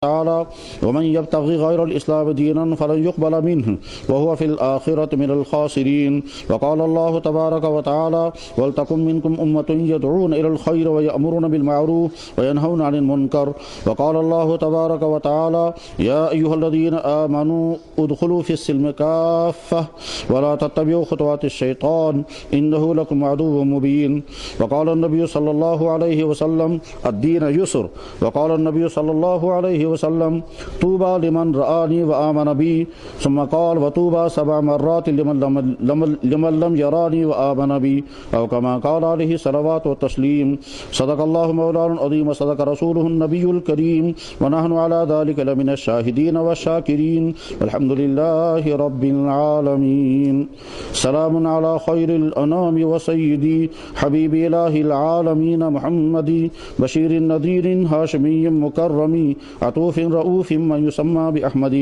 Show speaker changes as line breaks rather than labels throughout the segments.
وتعالى ومن يبتغي غير الإسلام دينا فلن يقبل منه وهو في الآخرة من الخاسرين. وقال الله تبارك وتعالى ولتكن منكم أمة يدعون إلى الخير ويأمرون بالمعروف وينهون عن المنكر. وقال الله تبارك وتعالى يا أيها الذين آمنوا ادخلوا في السلم كافة ولا تتبعوا خطوات الشيطان إنه لكم عدو مبين. وقال النبي صلى الله عليه وسلم الدين يسر. وقال النبي صلى الله عليه وسلم طوبى لمن رآني وآمن بي. ثم قال وطوبى 7 مرات لمن لم يراني وآمن بي أو كما قال عليه الصلوات والتسليم. صدق الله مولانا العظيم وصدق رسوله النبي الكريم ونحن على ذلك لمن الشاهدين والشاكرين والحمد لله رب العالمين. سلام على خير الأنام وسيدي حبيب إله العالمين محمد بشير نذير هاشمي مكرم عطوف رؤوف من يسمى بأحمد.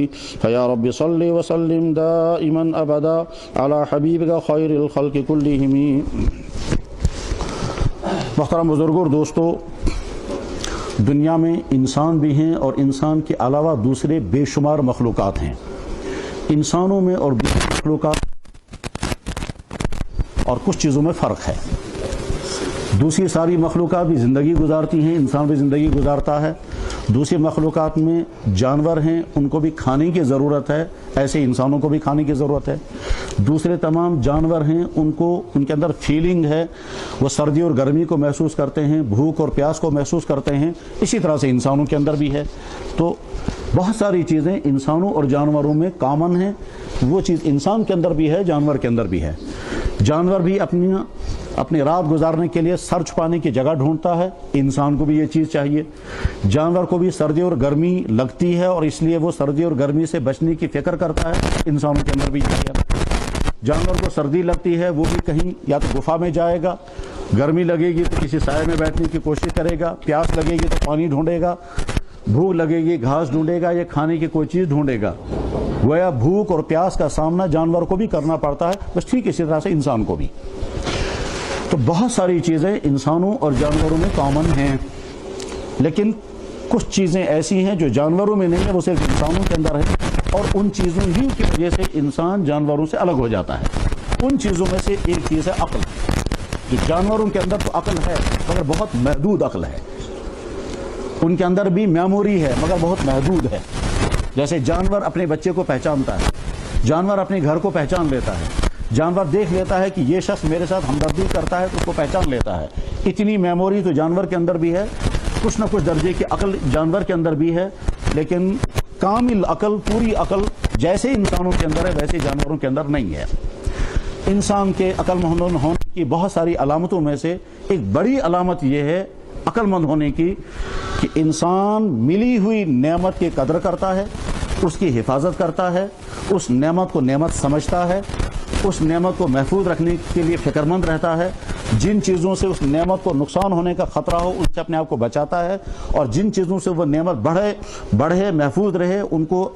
فيا رب صل وسلم دائما أبدا على حبيبك خير الخلق كلهم. محترم بزرگوں اور دوستو، دنیا میں انسان بھی ہیں اور انسان کے علاوہ دوسرے بے شمار مخلوقات ہیں. انسانوں میں اور دوسرے مخلوقات اور کچھ چیزوں میں فرق ہے. دوسری ساری مخلوقات بھی زندگی گزارتی ہیں، انسان بھی زندگی گزارتا ہے. دوسری مخلوقات میں جانور ہیں، ان کو بھی کھانے کی ضرورت ہے، ایسے انسانوں کو بھی کھانے کی ضرورت ہے. دوسرے تمام جانور ہیں، ان کے اندر فیلنگ ہے، وہ سردی اور گرمی کو محسوس کرتے ہیں، بھوک اور پیاس کو محسوس کرتے ہیں. اسی طرح سے انسانوں کے اندر بھی ہے. تو بہت ساری چیزیں انسانوں اور جانوروں میں کامن ہیں. وہ چیز انسان کے اندر بھی ہے، جانور کے اندر بھی ہے. جانور بھی اپنی رات گزارنے کے لیے سر چھپانے کی جگہ ڈھونڈتا ہے. انسان کو بھی یہ چیز چاہیے. جانور کو بھی سردی اور گرمی لگتی ہے اور اس لیے وہ سردی اور گرمی سے بچنے کی فکر کرتا ہے. انسانوں کے اندر بھی یہ ہے. جانور کو سردی لگتی ہے، وہ بھی کہیں یا تو گفا میں جائے گا، گرمی لگے گی تو کسی سائے میں بیٹھنے کی کوشش کرے گا، پیاس لگے گی تو پانی ڈھونڈے گا، بھوک لگے گی گھاس ڈھونڈے گا یا کھانے کی کوئی چیز ڈھونڈے گا. گویا بھوک اور پیاس کا سامنا جانور کو بھی کرنا پڑتا ہے. بس ٹھیک اسی طرح سے انسان کو بھی. تو بہت ساری چیزیں انسانوں اور جانوروں میں کامن ہیں، لیکن کچھ چیزیں ایسی ہیں جو جانوروں میں نہیں ہیں، وہ صرف انسانوں کے اندر ہے. اور ان چیزوں ہی کی وجہ سے انسان جانوروں سے الگ ہو جاتا ہے. ان چیزوں میں سے ایک چیز ہے عقل. جو جانوروں کے اندر تو عقل ہے مگر بہت محدود عقل ہے. ان کے اندر بھی میموری ہے مگر بہت محدود ہے. جیسے جانور اپنے بچے کو پہچانتا ہے، جانور اپنے گھر کو پہچان لیتا ہے، جانور دیکھ لیتا ہے کہ یہ شخص میرے ساتھ ہمدردی کرتا ہے تو اس کو پہچان لیتا ہے. اتنی میموری تو جانور کے اندر بھی ہے. کچھ نہ کچھ درجے کی عقل جانور کے اندر بھی ہے، لیکن کامل عقل، پوری عقل جیسے انسانوں کے اندر ہے ویسے جانوروں کے اندر نہیں ہے. انسان کے عقل مند ہونے کی بہت ساری علامتوں میں سے ایک بڑی علامت یہ ہے عقل مند ہونے کی کہ انسان ملی ہوئی نعمت کی قدر کرتا ہے، اس کی حفاظت کرتا ہے، اس نعمت کو نعمت سمجھتا ہے، اس نعمت کو محفوظ رکھنے کے لیے فکر مند رہتا ہے. جن چیزوں سے اس نعمت کو نقصان ہونے کا خطرہ ہو ان سے اپنے آپ کو بچاتا ہے، اور جن چیزوں سے وہ نعمت بڑھے محفوظ رہے ان کو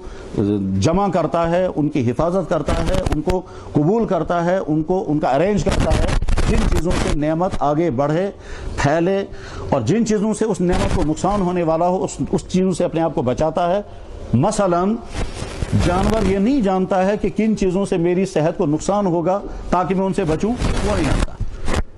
جمع کرتا ہے، ان کی حفاظت کرتا ہے، ان کو قبول کرتا ہے، ان کا ارینج کرتا ہے. جن چیزوں سے نعمت آگے بڑھے پھیلے اور جن چیزوں سے اس نعمت کو نقصان ہونے والا ہو اس چیزوں سے اپنے آپ کو بچاتا ہے. مثلا جانور یہ نہیں جانتا ہے کہ کن چیزوں سے میری صحت کو نقصان ہوگا تاکہ میں ان سے بچوں، وہ نہیں جانتا.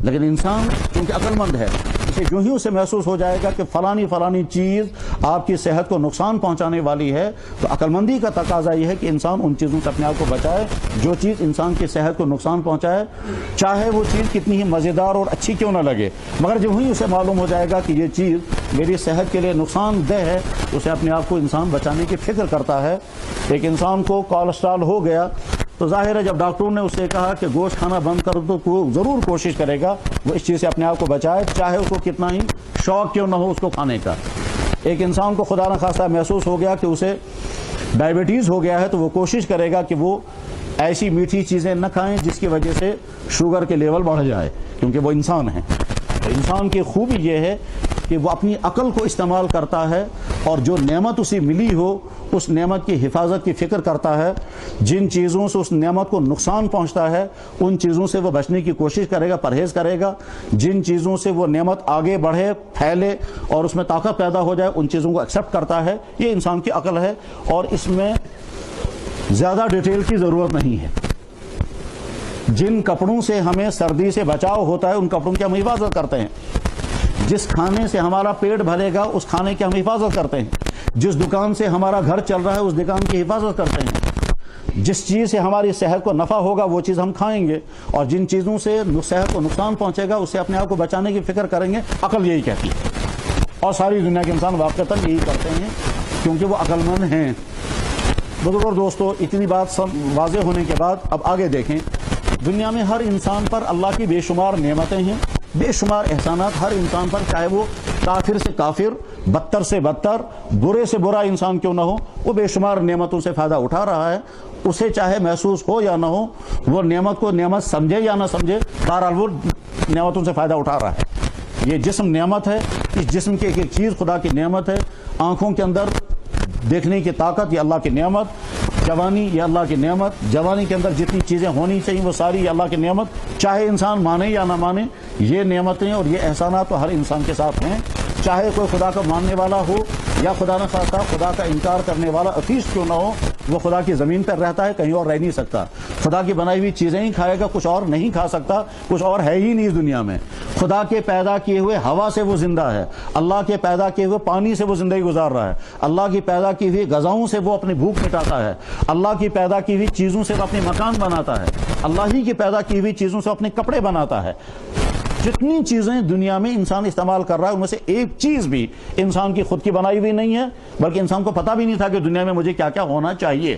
لیکن انسان کیونکہ عقل مند ہے، اسے جو ہی اسے محسوس ہو جائے گا کہ فلانی چیز آپ کی صحت کو نقصان پہنچانے والی ہے، تو عقل مندی کا تقاضا یہ ہے کہ انسان ان چیزوں سے اپنے آپ کو بچائے جو چیز انسان کی صحت کو نقصان پہنچائے، چاہے وہ چیز کتنی ہی مزیدار اور اچھی کیوں نہ لگے. مگر جو ہی اسے معلوم ہو جائے گا کہ یہ چیز میری صحت کے لیے نقصان دہ ہے، اسے اپنے آپ کو انسان بچانے کی فکر کرتا ہے. ایک انسان کو کولیسٹرول ہو گیا تو ظاہر ہے جب ڈاکٹروں نے اسے کہا کہ گوشت کھانا بند کر دو تو وہ ضرور کوشش کرے گا وہ اس چیز سے اپنے آپ کو بچائے، چاہے اس کو کتنا ہی شوق کیوں نہ ہو اس کو کھانے کا. ایک انسان کو خدا نخواستہ محسوس ہو گیا کہ اسے ڈائبٹیز ہو گیا ہے تو وہ کوشش کرے گا کہ وہ ایسی میٹھی چیزیں نہ کھائیں جس کی وجہ سے شوگر کے لیول بڑھ جائے، کیونکہ وہ انسان ہیں. انسان کی خوبی یہ ہے کہ وہ اپنی عقل کو استعمال کرتا ہے اور جو نعمت اسے ملی ہو اس نعمت کی حفاظت کی فکر کرتا ہے، جن چیزوں سے اس نعمت کو نقصان پہنچتا ہے ان چیزوں سے وہ بچنے کی کوشش کرے گا، پرہیز کرے گا، جن چیزوں سے وہ نعمت آگے بڑھے، پھیلے اور اس میں طاقت پیدا ہو جائے ان چیزوں کو ایکسیپٹ کرتا ہے۔ یہ انسان کی عقل ہے اور اس میں زیادہ ڈیٹیل کی ضرورت نہیں ہے۔ جن کپڑوں سے ہمیں سردی سے بچاؤ ہوتا ہے ان کپڑوں کی ہم حفاظت کرتے ہیں، جس کھانے سے ہمارا پیٹ بھرے گا اس کھانے کی ہم حفاظت کرتے ہیں، جس دکان سے ہمارا گھر چل رہا ہے اس دکان کی حفاظت کرتے ہیں، جس چیز سے ہماری صحت کو نفع ہوگا وہ چیز ہم کھائیں گے، اور جن چیزوں سے صحت کو نقصان پہنچے گا اس سے اپنے آپ کو بچانے کی فکر کریں گے۔ عقل یہی کہتی ہے اور ساری دنیا کے انسان واقعتاً یہی کرتے ہیں کیونکہ وہ عقل مند ہیں۔ بزرگ اور دوستو، اتنی بات واضح ہونے کے بعد اب آگے دیکھیں۔ دنیا میں ہر انسان پر اللہ کی بے شمار نعمتیں ہیں، بے شمار احسانات ہر انسان پر، چاہے وہ کافر سے کافر، بدتر سے بدتر، برے سے برا انسان کیوں نہ ہو، وہ بے شمار نعمتوں سے فائدہ اٹھا رہا ہے۔ اسے چاہے محسوس ہو یا نہ ہو، وہ نعمت کو نعمت سمجھے یا نہ سمجھے، بہرحال وہ نعمتوں سے فائدہ اٹھا رہا ہے۔ یہ جسم نعمت ہے، اس جسم کی ایک ایک چیز خدا کی نعمت ہے۔ آنکھوں کے اندر دیکھنے کی طاقت یہ اللہ کی نعمت، جوانی یہ اللہ کی نعمت، جوانی کے اندر جتنی چیزیں ہونی چاہیے وہ ساری یہ اللہ کی نعمت، چاہے انسان مانے یا نہ مانے، یہ نعمتیں اور یہ احسانات تو ہر انسان کے ساتھ ہیں، چاہے کوئی خدا کا ماننے والا ہو یا خدا نہ خواستہ خدا کا انکار کرنے والا ایتھیسٹ کیوں نہ ہو، وہ خدا کی زمین پر رہتا ہے، کہیں اور رہ نہیں سکتا۔ خدا کی بنائی ہوئی چیزیں ہی کھائے گا، کچھ اور نہیں کھا سکتا، کچھ اور ہے ہی نہیں اس دنیا میں۔ خدا کے پیدا کیے ہوئے ہوا سے وہ زندہ ہے، اللہ کے پیدا کیے ہوئے پانی سے وہ زندگی گزار رہا ہے، اللہ کی پیدا کی ہوئی غذاؤں سے وہ اپنی بھوک مٹاتا ہے، اللہ کی پیدا کی ہوئی چیزوں سے وہ اپنے مکان بناتا ہے، اللہ ہی کی پیدا کی ہوئی چیزوں سے اپنے کپڑے بناتا ہے۔ جتنی چیزیں دنیا میں انسان استعمال کر رہا ہے ان میں سے ایک چیز بھی انسان کی خود کی بنائی ہوئی نہیں ہے، بلکہ انسان کو پتہ بھی نہیں تھا کہ دنیا میں مجھے کیا کیا ہونا چاہیے،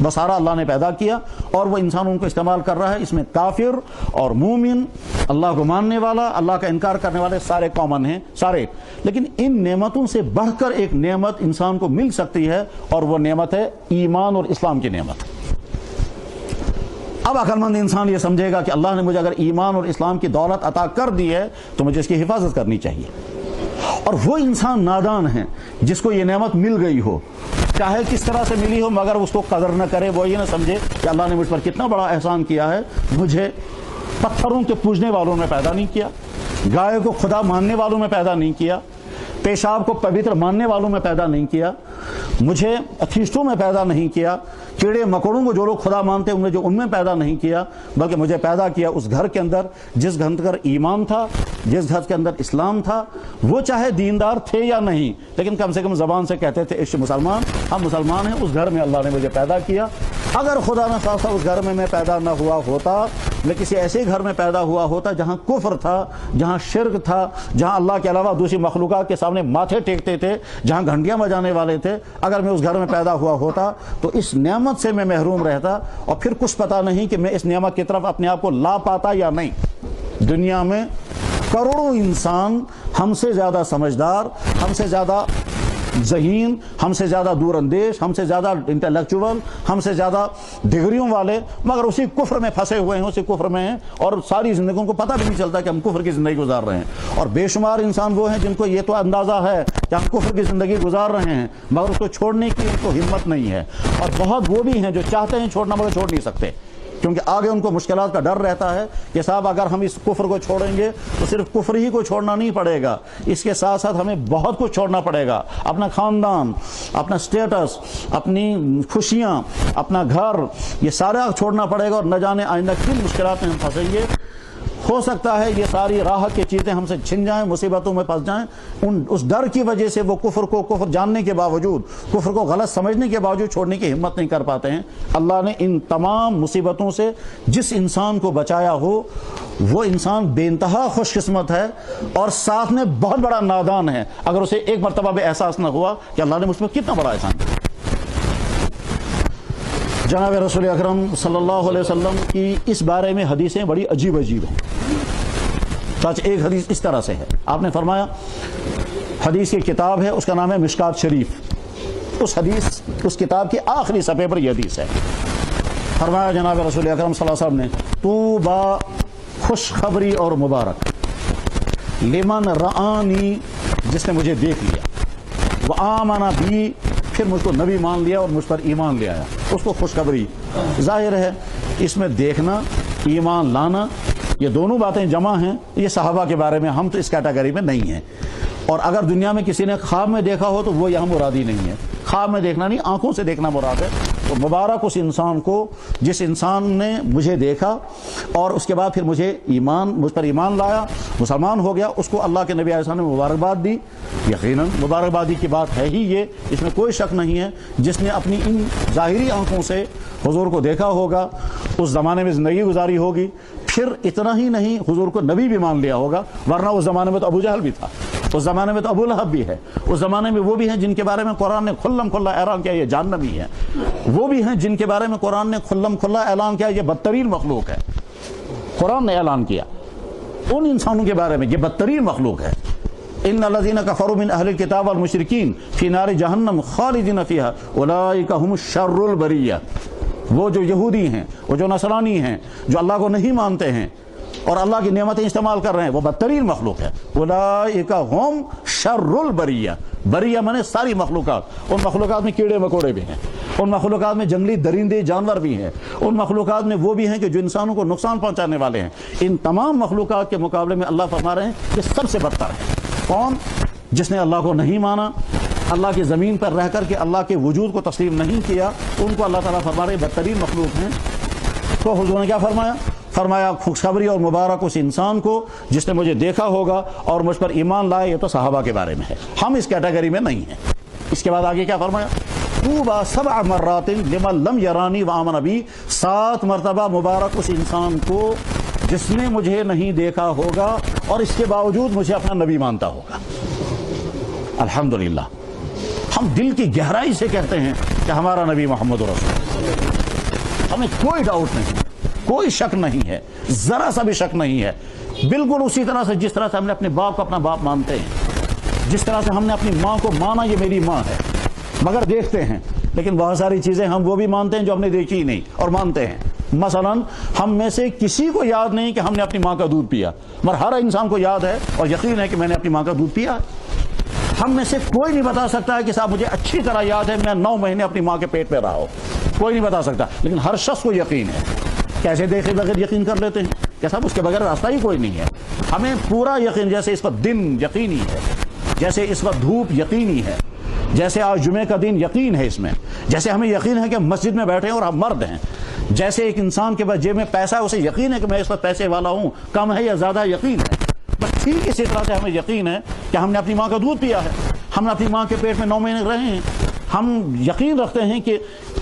بس سارا اللہ نے پیدا کیا اور وہ انسان ان کو استعمال کر رہا ہے۔ اس میں کافر اور مومن، اللہ کو ماننے والا، اللہ کا انکار کرنے والے سارے کامن ہیں، سارے۔ لیکن ان نعمتوں سے بڑھ کر ایک نعمت انسان کو مل سکتی ہے اور وہ نعمت ہے ایمان اور اسلام کی نعمت۔ اب عقل مند انسان یہ سمجھے گا کہ اللہ نے مجھے اگر ایمان اور اسلام کی دولت عطا کر دی ہے تو مجھے اس کی حفاظت کرنی چاہیے۔ اور وہ انسان نادان ہے جس کو یہ نعمت مل گئی ہو، چاہے کس طرح سے ملی ہو، مگر اس کو قدر نہ کرے، وہ یہ نہ سمجھے کہ اللہ نے مجھ پر کتنا بڑا احسان کیا ہے، مجھے پتھروں کے پوجنے والوں میں پیدا نہیں کیا، گائے کو خدا ماننے والوں میں پیدا نہیں کیا، پیشاب کو پوتر ماننے والوں میں پیدا نہیں کیا، مجھے ایتھیسٹوں میں پیدا نہیں کیا، کیڑے مکوڑوں کو جو لوگ خدا مانتے ہیں ان میں پیدا نہیں کیا، بلکہ مجھے پیدا کیا اس گھر کے اندر جس گھر کے اندر ایمان تھا، جس گھر کے اندر اسلام تھا۔ وہ چاہے دیندار تھے یا نہیں، لیکن کم سے کم زبان سے کہتے تھے عشق مسلمان، ہم مسلمان ہیں، اس گھر میں اللہ نے مجھے پیدا کیا۔ اگر خدا نہ خواستہ اس گھر میں پیدا نہ ہوا ہوتا، میں کسی ایسے گھر میں پیدا ہوا ہوتا جہاں کفر تھا، جہاں شرک تھا، جہاں اللہ کے علاوہ دوسری مخلوقات کے سامنے ماتھے ٹیکتے تھے، جہاں گھنٹیاں بجانے والے تھے، اگر میں اس گھر میں پیدا ہوا ہوتا تو اس نعمت سے میں محروم رہتا اور پھر کچھ پتہ نہیں کہ میں اس نعمت کی طرف اپنے آپ کو لا پاتا یا نہیں۔ دنیا میں کروڑوں انسان ہم سے زیادہ سمجھدار، ہم سے زیادہ ذہین، ہم سے زیادہ دور اندیش، ہم سے زیادہ انٹلیکچوئل، ہم سے زیادہ ڈگریوں والے، مگر اسی کفر میں پھنسے ہوئے ہیں، اسی کفر میں ہیں اور ساری زندگی ان کو پتہ بھی نہیں چلتا کہ ہم کفر کی زندگی گزار رہے ہیں۔ اور بے شمار انسان وہ ہیں جن کو یہ تو اندازہ ہے کہ ہم کفر کی زندگی گزار رہے ہیں، مگر اس کو چھوڑنے کی ان کو ہمت نہیں ہے۔ اور بہت وہ بھی ہیں جو چاہتے ہیں چھوڑنا مگر چھوڑ نہیں سکتے، کیونکہ آگے ان کو مشکلات کا ڈر رہتا ہے کہ صاحب اگر ہم اس کفر کو چھوڑیں گے تو صرف کفر ہی کو چھوڑنا نہیں پڑے گا، اس کے ساتھ ساتھ ہمیں بہت کچھ چھوڑنا پڑے گا، اپنا خاندان، اپنا سٹیٹس، اپنی خوشیاں، اپنا گھر، یہ سارا چھوڑنا پڑے گا اور نہ جانے آئندہ کن مشکلات میں ہم پھنسیں گے۔ ہو سکتا ہے یہ ساری راحت کی چیزیں ہم سے چھن جائیں، مصیبتوں میں پھنس جائیں، اس ڈر کی وجہ سے وہ کفر کو کفر جاننے کے باوجود، کفر کو غلط سمجھنے کے باوجود چھوڑنے کی ہمت نہیں کر پاتے ہیں۔ اللہ نے ان تمام مصیبتوں سے جس انسان کو بچایا ہو وہ انسان بے انتہا خوش قسمت ہے اور ساتھ میں بہت بڑا نادان ہے اگر اسے ایک مرتبہ بھی احساس نہ ہوا کہ اللہ نے مجھ پر کتنا بڑا احسان کیا۔ جناب رسول اکرم صلی اللہ علیہ وسلم کی اس بارے میں حدیثیں بڑی عجیب عجیب ہیں۔ ایک حدیث اس طرح سے ہے، آپ نے فرمایا، حدیث کی کتاب ہے، اس کا نام ہے مشکات شریف، اس کتاب کی آخری صفحے پر یہ حدیث ہے۔ فرمایا جناب رسول اکرم صلی اللہ علیہ وسلم نے، طوبیٰ، خوشخبری اور مبارک، لمن رآنی جس نے مجھے دیکھ لیا، وآمن بی، پھر مجھ کو نبی مان لیا اور مجھ پر ایمان لے آیا، اس کو خوشخبری۔ ظاہر ہے اس میں دیکھنا، ایمان لانا، یہ دونوں باتیں جمع ہیں۔ یہ صحابہ کے بارے میں، ہم تو اس کیٹیگری میں نہیں ہیں۔ اور اگر دنیا میں کسی نے خواب میں دیکھا ہو تو وہ یہاں مرادی نہیں ہے، خواب میں دیکھنا نہیں، آنکھوں سے دیکھنا مراد ہے۔ تو مبارک اس انسان کو جس انسان نے مجھے دیکھا اور اس کے بعد پھر مجھ پر ایمان لایا، مسلمان ہو گیا، اس کو اللہ کے نبی علیہ السلام نے مبارکباد دی۔ یقیناً مبارکبادی کی بات ہے ہی یہ، اس میں کوئی شک نہیں ہے۔ جس نے اپنی ان ظاہری آنکھوں سے حضور کو دیکھا ہوگا، اس زمانے میں زندگی گزاری ہوگی، پھر اتنا ہی نہیں حضور کو نبی بھی مان لیا ہوگا، ورنہ اس زمانے میں تو ابو جہل بھی تھا، اس زمانے میں تو ابو لہب بھی ہے، اس زمانے میں وہ بھی ہیں جن کے بارے میں قرآن نے کھلم کھلا اعلان کیا یہ جہنمی ہے، وہ بھی ہیں جن کے بارے میں قرآن نے کھلم کھلا اعلان کیا یہ بدترین مخلوق ہے۔ قرآن نے اعلان کیا ان انسانوں کے بارے میں یہ بدترین مخلوق ہے۔ ان الذين كفروا من اهل الكتاب والمشركين في نار جہنم خالدین فيها اولئک هم الشر البریہ۔ وہ جو یہودی ہیں، وہ جو نصرانی ہیں، جو اللہ کو نہیں مانتے ہیں اور اللہ کی نعمتیں استعمال کر رہے ہیں، وہ بدترین مخلوق ہے۔ اولئک هم شر البریہ، بریہ مانے ساری مخلوقات۔ ان مخلوقات میں کیڑے مکوڑے بھی ہیں، ان مخلوقات میں جنگلی درندے جانور بھی ہیں، ان مخلوقات میں وہ بھی ہیں کہ جو انسانوں کو نقصان پہنچانے والے ہیں۔ ان تمام مخلوقات کے مقابلے میں اللہ فرما رہے ہیں کہ سب سے بدتر ہے کون؟ جس نے اللہ کو نہیں مانا، اللہ کی زمین پر رہ کر کے اللہ کے وجود کو تسلیم نہیں کیا، ان کو اللہ تعالیٰ فرما رہے بدترین مخلوق ہیں۔ تو حضور نے کیا فرمایا خوشخبری اور مبارک اس انسان کو جس نے مجھے دیکھا ہوگا اور مجھ پر ایمان لائے۔ یہ تو صحابہ کے بارے میں ہے، ہم اس کیٹیگری میں نہیں ہیں۔ اس کے بعد آگے کیا فرمایا؟ طوبی 7 مرات لمن لم یرانی وآمن بی، 7 مرتبہ مبارک اس انسان کو جس نے مجھے نہیں دیکھا ہوگا اور اس کے باوجود مجھے اپنا نبی مانتا ہوگا۔ الحمدللہ ہم دل کی گہرائی سے کہتے ہیں کہ ہمارا نبی محمد رسول اللہ، ہمیں کوئی ڈاؤٹ نہیں، کوئی شک نہیں ہے، ذرا سا بھی شک نہیں ہے۔ بالکل اسی طرح سے جس طرح سے ہم نے اپنے باپ کو اپنا باپ مانتے ہیں، جس طرح سے ہم نے اپنی ماں کو مانا یہ میری ماں ہے، مگر دیکھتے ہیں لیکن بہت ساری چیزیں ہم وہ بھی مانتے ہیں جو ہم نے دیکھی ہی نہیں اور مانتے ہیں۔ مثلا ہم میں سے کسی کو یاد نہیں کہ ہم نے اپنی ماں کا دودھ پیا، مگر ہر انسان کو یاد ہے اور یقین ہے کہ میں نے اپنی ماں کا دودھ پیا۔ ہم میں سے کوئی نہیں بتا سکتا ہے کہ صاحب مجھے اچھی طرح یاد ہے میں 9 مہینے اپنی ماں کے پیٹ پہ رہا ہوں، کوئی نہیں بتا سکتا، لیکن ہر شخص کو یقین ہے۔ کیسے دیکھے بغیر یقین کر لیتے ہیں کہ صاحب اس کے بغیر راستہ ہی کوئی نہیں ہے۔ ہمیں پورا یقین، جیسے اس وقت دن یقینی ہے، جیسے اس وقت دھوپ یقینی ہے، جیسے آج جمعے کا دن یقین ہے اس میں، جیسے ہمیں یقین ہے کہ ہم مسجد میں بیٹھے ہیں اور ہم مرد ہیں، جیسے ایک انسان کے پاس جیب میں پیسہ ہے اسے یقین ہے کہ میں اس وقت پیسے والا ہوں، کم ہے یا زیادہ یقین ہے۔ بس ٹھیک اسی طرح سے ہمیں یقین ہے کہ ہم نے اپنی ماں کا دودھ پیا ہے، ہم نے اپنی ماں کے پیٹ میں 9 مہینے رہے ہیں، ہم یقین رکھتے ہیں کہ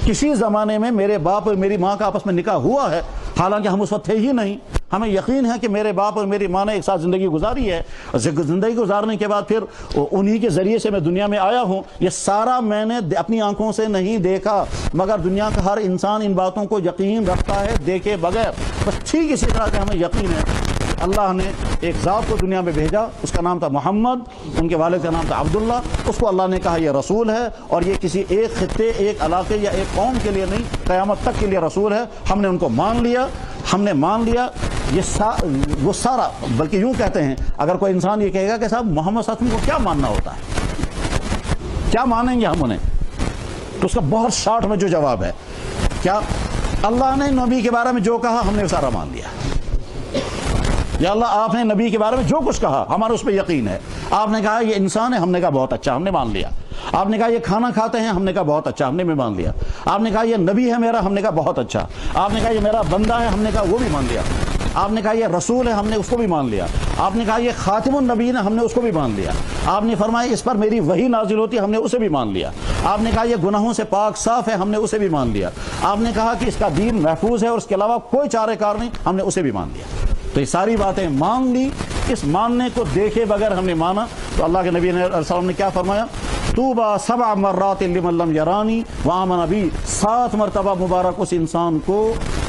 کسی زمانے میں میرے باپ اور میری ماں کا آپس میں نکاح ہوا ہے، حالانکہ ہم اس وقت تھے ہی نہیں۔ ہمیں یقین ہے کہ میرے باپ اور میری ماں نے ایک ساتھ زندگی گزاری ہے، زندگی گزارنے کے بعد پھر انہی کے ذریعے سے میں دنیا میں آیا ہوں۔ یہ سارا میں نے اپنی آنکھوں سے نہیں دیکھا، مگر دنیا کا ہر انسان ان باتوں کو یقین رکھتا ہے دیکھے بغیر۔ بس ٹھیک اسی طرح سے ہمیں یقین ہے اللہ نے ایک ذات کو دنیا میں بھیجا، اس کا نام تھا محمد، ان کے والد کا نام تھا عبداللہ، اس کو اللہ نے کہا یہ رسول ہے، اور یہ کسی ایک خطے، ایک علاقے یا ایک قوم کے لیے نہیں، قیامت تک کے لیے رسول ہے۔ ہم نے ان کو مان لیا، ہم نے مان لیا وہ سارا، بلکہ یوں کہتے ہیں اگر کوئی انسان یہ کہے گا کہ صاحب محمد صلی اللہ علیہ وسلم کو کیا ماننا ہوتا ہے، کیا مانیں گے ہم انہیں، تو اس کا بہت شارٹ میں جو جواب ہے کیا اللہ نے نبی کے بارے میں جو کہا ہم نے سارا مان لیا۔ یا اللہ آپ نے نبی کے بارے میں جو کچھ کہا ہمارا اس پہ یقین ہے۔ آپ نے کہا یہ انسان ہے، ہم نے کہا بہت اچھا، ہم نے مان لیا۔ آپ نے کہا یہ کھانا کھاتے ہیں، ہم نے کہا بہت اچھا، ہم نے بھی مان لیا۔ آپ نے کہا یہ نبی ہے میرا، ہم نے کہا بہت اچھا۔ آپ نے کہا یہ میرا بندہ ہے، ہم نے کہا وہ بھی مان لیا۔ آپ نے کہا یہ رسول ہے، ہم نے اس کو بھی مان لیا۔ آپ نے کہا یہ خاتم النبیین ہے، ہم نے اس کو بھی مان لیا۔ آپ نے فرمایا اس پر میری وحی نازل ہوتی ہے، ہم نے اسے بھی مان لیا۔ آپ نے کہا یہ گناہوں سے پاک صاف ہے، ہم نے اسے بھی مان لیا۔ آپ نے کہا کہ اس کا دین محفوظ ہے اور اس کے علاوہ کوئی چارہ کار نہیں، ہم نے اسے بھی مان لیا۔ تو یہ ساری باتیں مان لی، اس ماننے کو دیکھے بغیر ہم نے مانا۔ تو اللہ کے نبی علیہ السلام نے کیا فرمایا؟ طوبی 7 مرات لمن لم یرانی وآمن بی، 7 مرتبہ مبارک اس انسان کو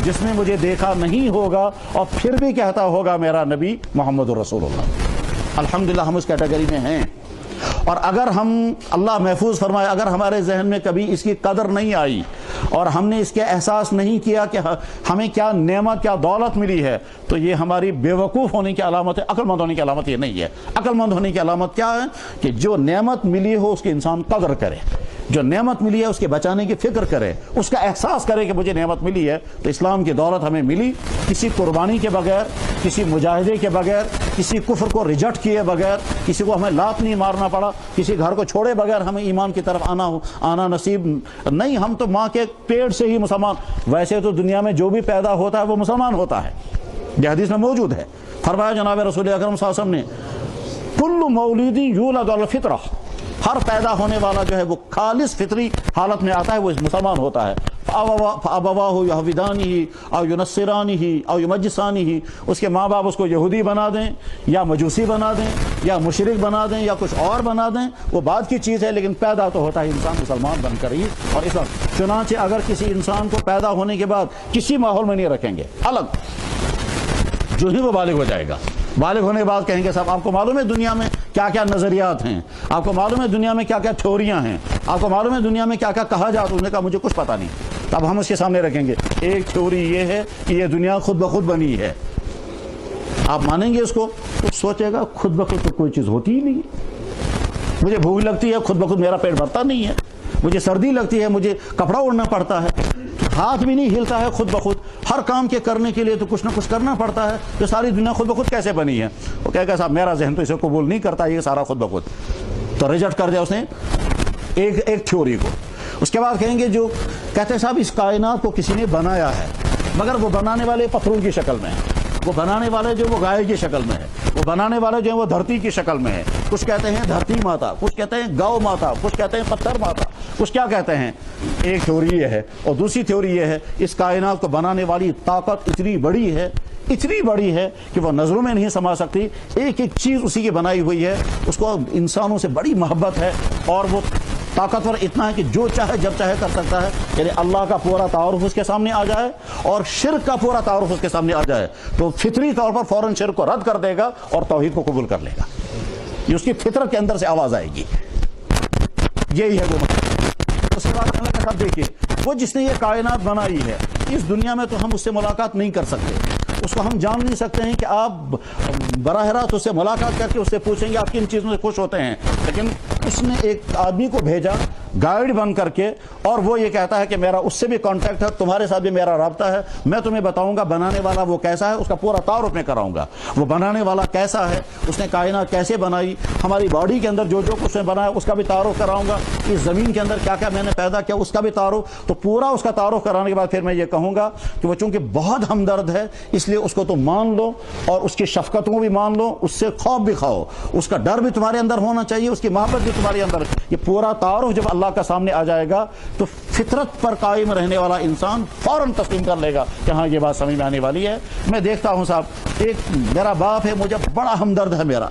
جس نے مجھے دیکھا نہیں ہوگا اور پھر بھی کہتا ہوگا میرا نبی محمد رسول اللہ۔ الحمدللہ ہم اس کیٹیگری میں ہیں۔ اور اگر ہم اللہ محفوظ فرمائے اگر ہمارے ذہن میں کبھی اس کی قدر نہیں آئی اور ہم نے اس کے احساس نہیں کیا کہ ہمیں کیا نعمت کیا دولت ملی ہے تو یہ ہماری بیوقوف ہونے کی علامت ہے. عقل مند ہونے کی علامت یہ نہیں ہے. عقل مند ہونے کی علامت کیا ہے کہ جو نعمت ملی ہو اس کی انسان قدر کرے, جو نعمت ملی ہے اس کے بچانے کی فکر کرے, اس کا احساس کرے کہ مجھے نعمت ملی ہے. تو اسلام کی دولت ہمیں ملی کسی قربانی کے بغیر, کسی مجاہدے کے بغیر, کسی کفر کو ریجیکٹ کیے بغیر, کسی کو ہمیں لات نہیں مارنا پڑا, کسی گھر کو چھوڑے بغیر ہمیں ایمان کی طرف آنا نصیب نہیں. ہم تو ماں کے پیٹ سے ہی مسلمان, ویسے تو دنیا میں جو بھی پیدا ہوتا ہے وہ مسلمان ہوتا ہے, یہ حدیث میں موجود ہے. فرمایا جناب رسول اکرم صلی اللہ علیہ وسلم نے کل مولود یولد علی الفطرہ, ہر پیدا ہونے والا جو ہے وہ خالص فطری حالت میں آتا ہے, وہ مسلمان ہوتا ہے. فَأَبَوَاهُ يَهْوِدَانِهِ أَوْ يُنَصِّرَانِهِ أَوْ يُمَجِّسَانِهِ, اس کے ماں باپ اس کو یہودی بنا دیں یا مجوسی بنا دیں یا مشرک بنا دیں یا کچھ اور بنا دیں, وہ بعد کی چیز ہے, لیکن پیدا تو ہوتا ہے انسان مسلمان بن کر ہی. اور اسلام چنانچہ اگر کسی انسان کو پیدا ہونے کے بعد کسی ماحول میں نہیں رکھیں گے الگ, جو ہی وہ بالغ ہو جائے گا, بالغ ہونے کے بعد کہیں گے صاحب آپ کو معلوم ہے دنیا میں کیا کیا نظریات ہیں, آپ کو معلوم ہے دنیا میں کیا کیا تھیوریاں ہیں, آپ کو معلوم ہے دنیا میں کیا کیا کہا جاتا ہے. اس نے کہا مجھے کچھ پتا نہیں. اب ہم اس کے سامنے رکھیں گے ایک تھیوری یہ ہے کہ یہ دنیا خود بخود بنی ہے, آپ مانیں گے اس کو؟ تو سوچے گا خود بخود تو کوئی چیز ہوتی ہی نہیں ہے. مجھے بھوک لگتی ہے خود بخود میرا پیٹ بھرتا نہیں ہے, مجھے سردی لگتی ہے مجھے کپڑا اوڑھنا پڑتا ہے, ہاتھ بھی نہیں ہلتا ہے خود بخود, ہر کام کے کرنے کے لیے تو کچھ نہ کچھ کرنا پڑتا ہے. تو ساری دنیا خود بخود کیسے بنی ہے؟ وہ کہے گا صاحب میرا ذہن تو اسے قبول نہیں کرتا, یہ سارا خود بخود. تو ریجیکٹ کر دیا اس نے ایک تھیوری کو. اس کے بعد کہیں گے جو کہتے ہیں صاحب اس کائنات کو کسی نے بنایا ہے, مگر وہ بنانے والے پتھروں کی شکل میں ہیں, وہ بنانے والے جو وہ گائے کی شکل میں ہے, وہ بنانے والے جو ہیں وہ دھرتی کی شکل میں ہے. کچھ کہتے ہیں دھرتی ماتا, کچھ کہتے ہیں گاؤ ماتا, کچھ کہتے ہیں پتھر ماتا, کچھ کیا کہتے ہیں. ایک تھیوری یہ ہے. اور دوسری تھیوری یہ ہے اس کائنات کو بنانے والی طاقت اتنی بڑی ہے کہ وہ نظروں میں نہیں سما سکتی. ایک ایک چیز اسی کی بنائی ہوئی ہے, اس کو انسانوں سے بڑی محبت ہے, اور وہ طاقتور اتنا ہے کہ جو چاہے جب چاہے کر سکتا ہے. یعنی اللہ کا پورا تعارف اس کے سامنے آ جائے اور شرک کا پورا تعارف اس کے سامنے آ جائے تو فطری طور پر فوراً شرک کو رد کر دے گا اور توحید کو قبول کر لے گا. یہ اس کی فطرت کے اندر سے آواز آئے گی. یہی ہے وہ مطلب. اس کے بعد اللہ کا دیکھیے وہ جس نے یہ کائنات بنائی ہے, اس دنیا میں تو ہم اس سے ملاقات نہیں کر سکتے, اس کو ہم جان نہیں سکتے ہیں کہ آپ براہ راست اس سے ملاقات کر کے اس سے پوچھیں گے آپ کن چیزوں سے خوش ہوتے ہیں. لیکن اس نے ایک آدمی کو بھیجا گائیڈ بن کر کے, اور وہ یہ کہتا ہے کہ میرا اس سے بھی کانٹیکٹ ہے, تمہارے ساتھ بھی میرا رابطہ ہے, میں تمہیں بتاؤں گا بنانے والا وہ کیسا ہے, اس کا پورا تعارف میں کراؤں گا. وہ بنانے والا کیسا ہے, اس نے کائنات کیسے بنائی, ہماری باڈی کے اندر جو کچھ نے بنایا اس کا بھی تعارف کراؤں گا, اس زمین کے اندر کیا کیا میں نے پیدا کیا اس کا بھی تعارف. تو پورا اس کا تعارف کرانے کے بعد پھر میں یہ کہوں گا کہ وہ چونکہ بہت ہمدرد ہے اس لیے اس کو تو مان لو, اور اس کی شفقت کو بھی مان لو, اس سے خوف بھی کھاؤ, اس کا ڈر بھی تمہارے اندر ہونا چاہیے, اس کی محبت بھی تمہارے اندر. یہ پورا تعارف جب اللہ کا سامنے آ جائے گا تو فطرت پر قائم رہنے والا انسان فوراً تسلیم کر لے گا کہ ہاں یہ بات سمجھ میں آنے والی ہے. میں دیکھتا ہوں صاحب ایک میرا باپ ہے, مجھے بڑا ہمدرد ہے میرا,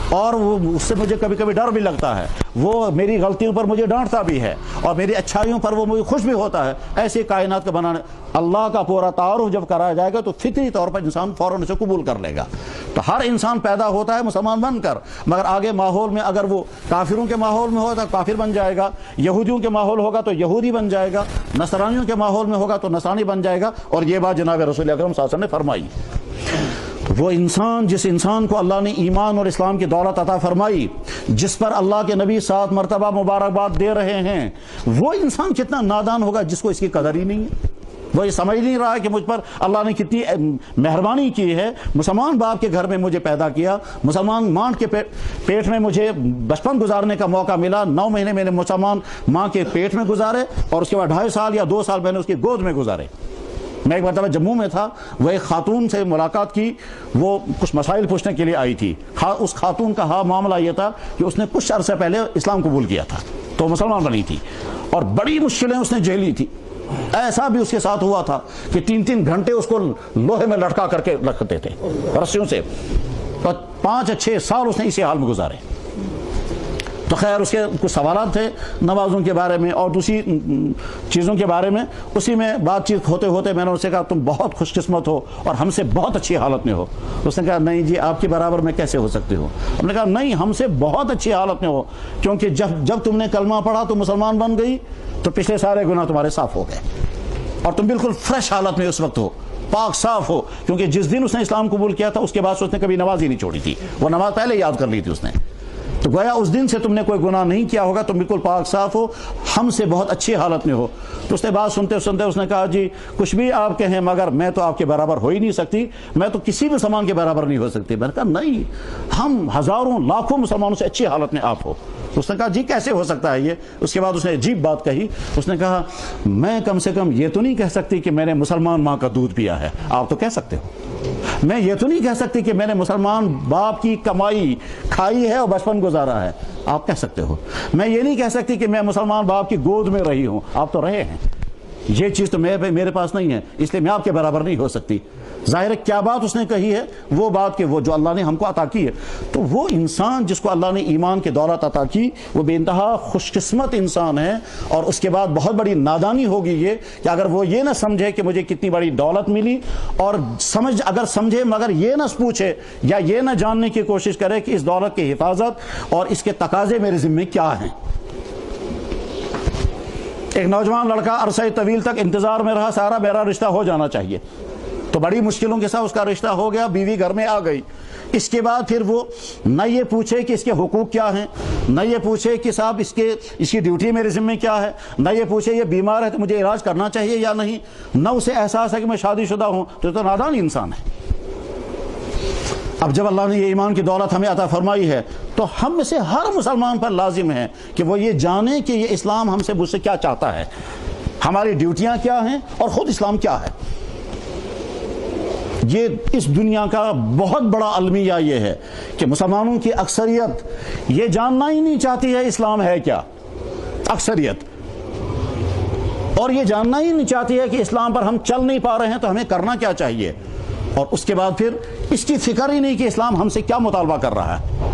اور وہ اس سے مجھے کبھی کبھی ڈر بھی لگتا ہے, وہ میری غلطیوں پر مجھے ڈانٹتا بھی ہے اور میری اچھائیوں پر وہ مجھے خوش بھی ہوتا ہے. ایسی کائنات کو بنانے اللہ کا پورا تعارف جب کرایا جائے گا تو فطری طور پر انسان فوراً اسے قبول کر لے گا. تو ہر انسان پیدا ہوتا ہے مسلمان بن کر, مگر آگے ماحول میں اگر وہ کافروں کے ماحول میں ہوگا تو کافر بن جائے گا, یہودیوں کے ماحول ہوگا تو یہودی بن جائے گا, نصرانیوں کے ماحول میں ہوگا تو نصرانی بن جائے گا. اور یہ بات جناب رسول اکرم صلی اللہ علیہ وسلم نے فرمائی. وہ انسان جس انسان کو اللہ نے ایمان اور اسلام کی دولت عطا فرمائی, جس پر اللہ کے نبی 7 مرتبہ مبارکباد دے رہے ہیں, وہ انسان کتنا نادان ہوگا جس کو اس کی قدر ہی نہیں ہے. وہ یہ سمجھ نہیں رہا ہے کہ مجھ پر اللہ نے کتنی مہربانی کی ہے, مسلمان باپ کے گھر میں مجھے پیدا کیا, مسلمان ماں کے پیٹ میں مجھے بچپن گزارنے کا موقع ملا, 9 مہینے میں نے مسلمان ماں کے پیٹ میں گزارے, اور اس کے بعد 2.5 سال یا 2 سال میں نے اس کی گود میں گزارے. میں ایک مرتبہ جموں میں تھا, وہ ایک خاتون سے ملاقات کی, وہ کچھ مسائل پوچھنے کے لیے آئی تھی. اس خاتون کا معاملہ یہ تھا کہ اس نے کچھ عرصے پہلے اسلام قبول کیا تھا, تو مسلمان بنی تھی, اور بڑی مشکلیں اس نے جھیلی تھی. ایسا بھی اس کے ساتھ ہوا تھا کہ 3 گھنٹے اس کو لوہے میں لٹکا کر کے رکھتے تھے رسیوں سے, اور 5 یا 6 سال اس نے اسی حال میں گزارے. تو خیر اس کے کچھ سوالات تھے نمازوں کے بارے میں اور دوسری چیزوں کے بارے میں. اسی میں بات چیت ہوتے ہوتے میں نے اسے کہا تم بہت خوش قسمت ہو اور ہم سے بہت اچھی حالت میں ہو. اس نے کہا نہیں جی آپ کے برابر میں کیسے ہو سکتے ہو. ہم نے کہا نہیں ہم سے بہت اچھی حالت میں ہو, کیونکہ جب تم نے کلمہ پڑھا تو مسلمان بن گئی تو پچھلے سارے گناہ تمہارے صاف ہو گئے اور تم بالکل فریش حالت میں اس وقت ہو, پاک صاف ہو. کیونکہ جس دن اس نے اسلام قبول کیا تھا اس کے بعد سے اس نے کبھی نماز ہی نہیں چھوڑی تھی, وہ نماز پہلے یاد کر لی تھی اس نے. تو گویا اس دن سے تم نے کوئی گناہ نہیں کیا ہوگا, تم بالکل پاک صاف ہو, ہم سے بہت اچھی حالت میں ہو. تو اس نے بات سنتے سنتے اس نے کہا جی کچھ بھی آپ کہیں مگر میں تو آپ کے برابر ہو ہی نہیں سکتی, میں تو کسی بھی مسلمان کے برابر نہیں ہو سکتی. میں نے کہا نہیں ہم ہزاروں لاکھوں مسلمانوں سے اچھی حالت میں آپ ہو. اس نے کہا جی کیسے ہو سکتا ہے یہ. اس کے بعد اس نے عجیب بات کہی, اس نے کہا میں کم سے کم یہ تو نہیں کہہ سکتی کہ میں نے مسلمان ماں کا دودھ پیا ہے, آپ تو کہہ سکتے ہو. میں یہ تو نہیں کہہ سکتی کہ میں نے مسلمان باپ کی کمائی کھائی ہے اور بچپن گزارا ہے, آپ کہہ سکتے ہو. میں یہ نہیں کہہ سکتی کہ میں مسلمان باپ کی گود میں رہی ہوں, آپ تو رہے ہیں. یہ چیز تو میرے پاس نہیں ہے, اس لیے میں آپ کے برابر نہیں ہو سکتی. ظاہر ہے کیا بات اس نے کہی ہے, وہ بات کہ وہ جو اللہ نے ہم کو عطا کی ہے. تو وہ انسان جس کو اللہ نے ایمان کی دولت عطا کی وہ بے انتہا خوش قسمت انسان ہے. اور اس کے بعد بہت بڑی نادانی ہوگی یہ کہ اگر وہ یہ نہ سمجھے کہ مجھے کتنی بڑی دولت ملی, اور اگر سمجھے مگر یہ نہ پوچھے یا یہ نہ جاننے کی کوشش کرے کہ اس دولت کی حفاظت اور اس کے تقاضے میرے ذمے کیا ہیں. ایک نوجوان لڑکا عرصہ طویل تک انتظار میں رہا, سارا میرا رشتہ ہو جانا چاہیے, تو بڑی مشکلوں کے ساتھ اس کا رشتہ ہو گیا, بیوی گھر میں آ گئی. اس کے بعد پھر وہ نہ یہ پوچھے کہ اس کے حقوق کیا ہیں, نہ یہ پوچھے کہ صاحب اس کی ڈیوٹی میرے ذمہ کیا ہے, نہ یہ پوچھے یہ بیمار ہے تو مجھے علاج کرنا چاہیے یا نہیں, نہ اسے احساس ہے کہ میں شادی شدہ ہوں. تو نادان انسان ہے. اب جب اللہ نے یہ ایمان کی دولت ہمیں عطا فرمائی ہے تو ہم میں سے ہر مسلمان پر لازم ہے کہ وہ یہ جانے کہ یہ اسلام ہم سے مجھ سے کیا چاہتا ہے, ہماری ڈیوٹیاں کیا ہیں اور خود اسلام کیا ہے. یہ اس دنیا کا بہت بڑا المیہ یہ ہے کہ مسلمانوں کی اکثریت یہ جاننا ہی نہیں چاہتی ہے اسلام ہے کیا, اکثریت, اور یہ جاننا ہی نہیں چاہتی ہے کہ اسلام پر ہم چل نہیں پا رہے ہیں تو ہمیں کرنا کیا چاہیے. اور اس کے بعد پھر اس کی فکر ہی نہیں کہ اسلام ہم سے کیا مطالبہ کر رہا ہے.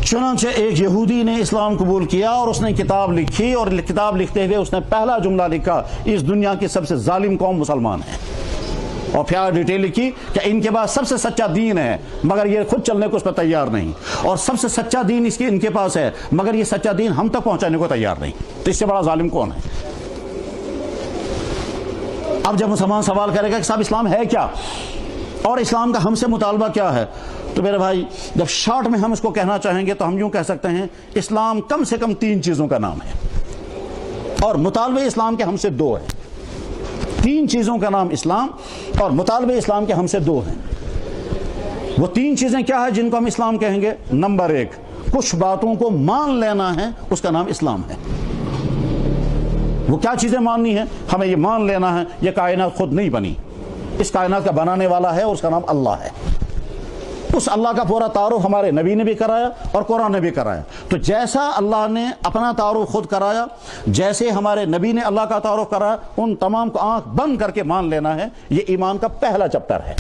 چنانچہ ایک یہودی نے اسلام قبول کیا اور اس نے کتاب لکھی, اور کتاب لکھتے ہوئے اس نے پہلا جملہ لکھا اس دنیا کی سب سے ظالم قوم مسلمان ہیں. اور پھر ڈیٹیل لکھی کہ ان کے پاس سب سے سچا دین ہے مگر یہ خود چلنے کو اس پر تیار نہیں, اور سب سے سچا دین ان کے پاس ہے مگر یہ سچا دین ہم تک پہنچانے کو تیار نہیں. تو اس سے بڑا ظالم کون ہے. اب جب مسلمان سوال کرے گا کہ صاحب اسلام ہے کیا اور اسلام کا ہم سے مطالبہ کیا ہے, تو میرے بھائی جب شارٹ میں ہم اس کو کہنا چاہیں گے تو ہم یوں کہہ سکتے ہیں اسلام کم سے کم 3 چیزوں کا نام ہے, اور مطالبے اسلام کے ہم سے 2 ہیں. 3 چیزوں کا نام اسلام اور مطالبے اسلام کے ہم سے 2 ہیں. وہ 3 چیزیں کیا ہے جن کو ہم اسلام کہیں گے. نمبر 1, کچھ باتوں کو مان لینا ہے, اس کا نام اسلام ہے. وہ کیا چیزیں ماننی ہیں, ہمیں یہ مان لینا ہے یہ کائنات خود نہیں بنی, اس کائنات کا بنانے والا ہے اور اس کا نام اللہ ہے. اس اللہ کا پورا تعارف ہمارے نبی نے بھی کرایا اور قرآن نے بھی کرایا. تو جیسا اللہ نے اپنا تعارف خود کرایا, جیسے ہمارے نبی نے اللہ کا تعارف کرایا, ان تمام کو آنکھ بند کر کے مان لینا ہے. یہ ایمان کا پہلا چیپٹر ہے.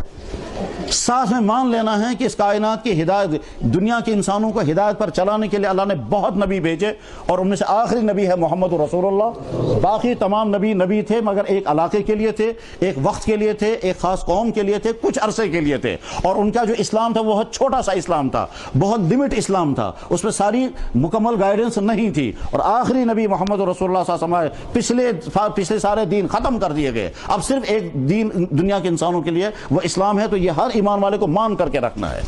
ساتھ میں مان لینا ہے کہ اس کائنات کی ہدایت, دنیا کے انسانوں کو ہدایت پر چلانے کے لیے اللہ نے بہت نبی بھیجے, اور ان میں سے آخری نبی ہے محمد رسول اللہ. باقی تمام نبی تھے مگر ایک علاقے کے لیے تھے, ایک وقت کے لیے تھے, ایک خاص قوم کے لیے تھے, کچھ عرصے کے لیے تھے. اور ان کا جو اسلام تھا وہ بہت چھوٹا سا اسلام تھا, بہت لمٹ اسلام تھا, اس میں ساری مکمل گائیڈنس نہیں تھی. اور آخری نبی محمد رسول اللہ صلی اللہ علیہ وسلم پچھلے سارے دین ختم کر دیے گئے. اب صرف ایک دین دنیا کے انسانوں کے لیے وہ اسلام ہے. تو یہ ہر ایمان والے کو مان کر کے رکھنا ہے.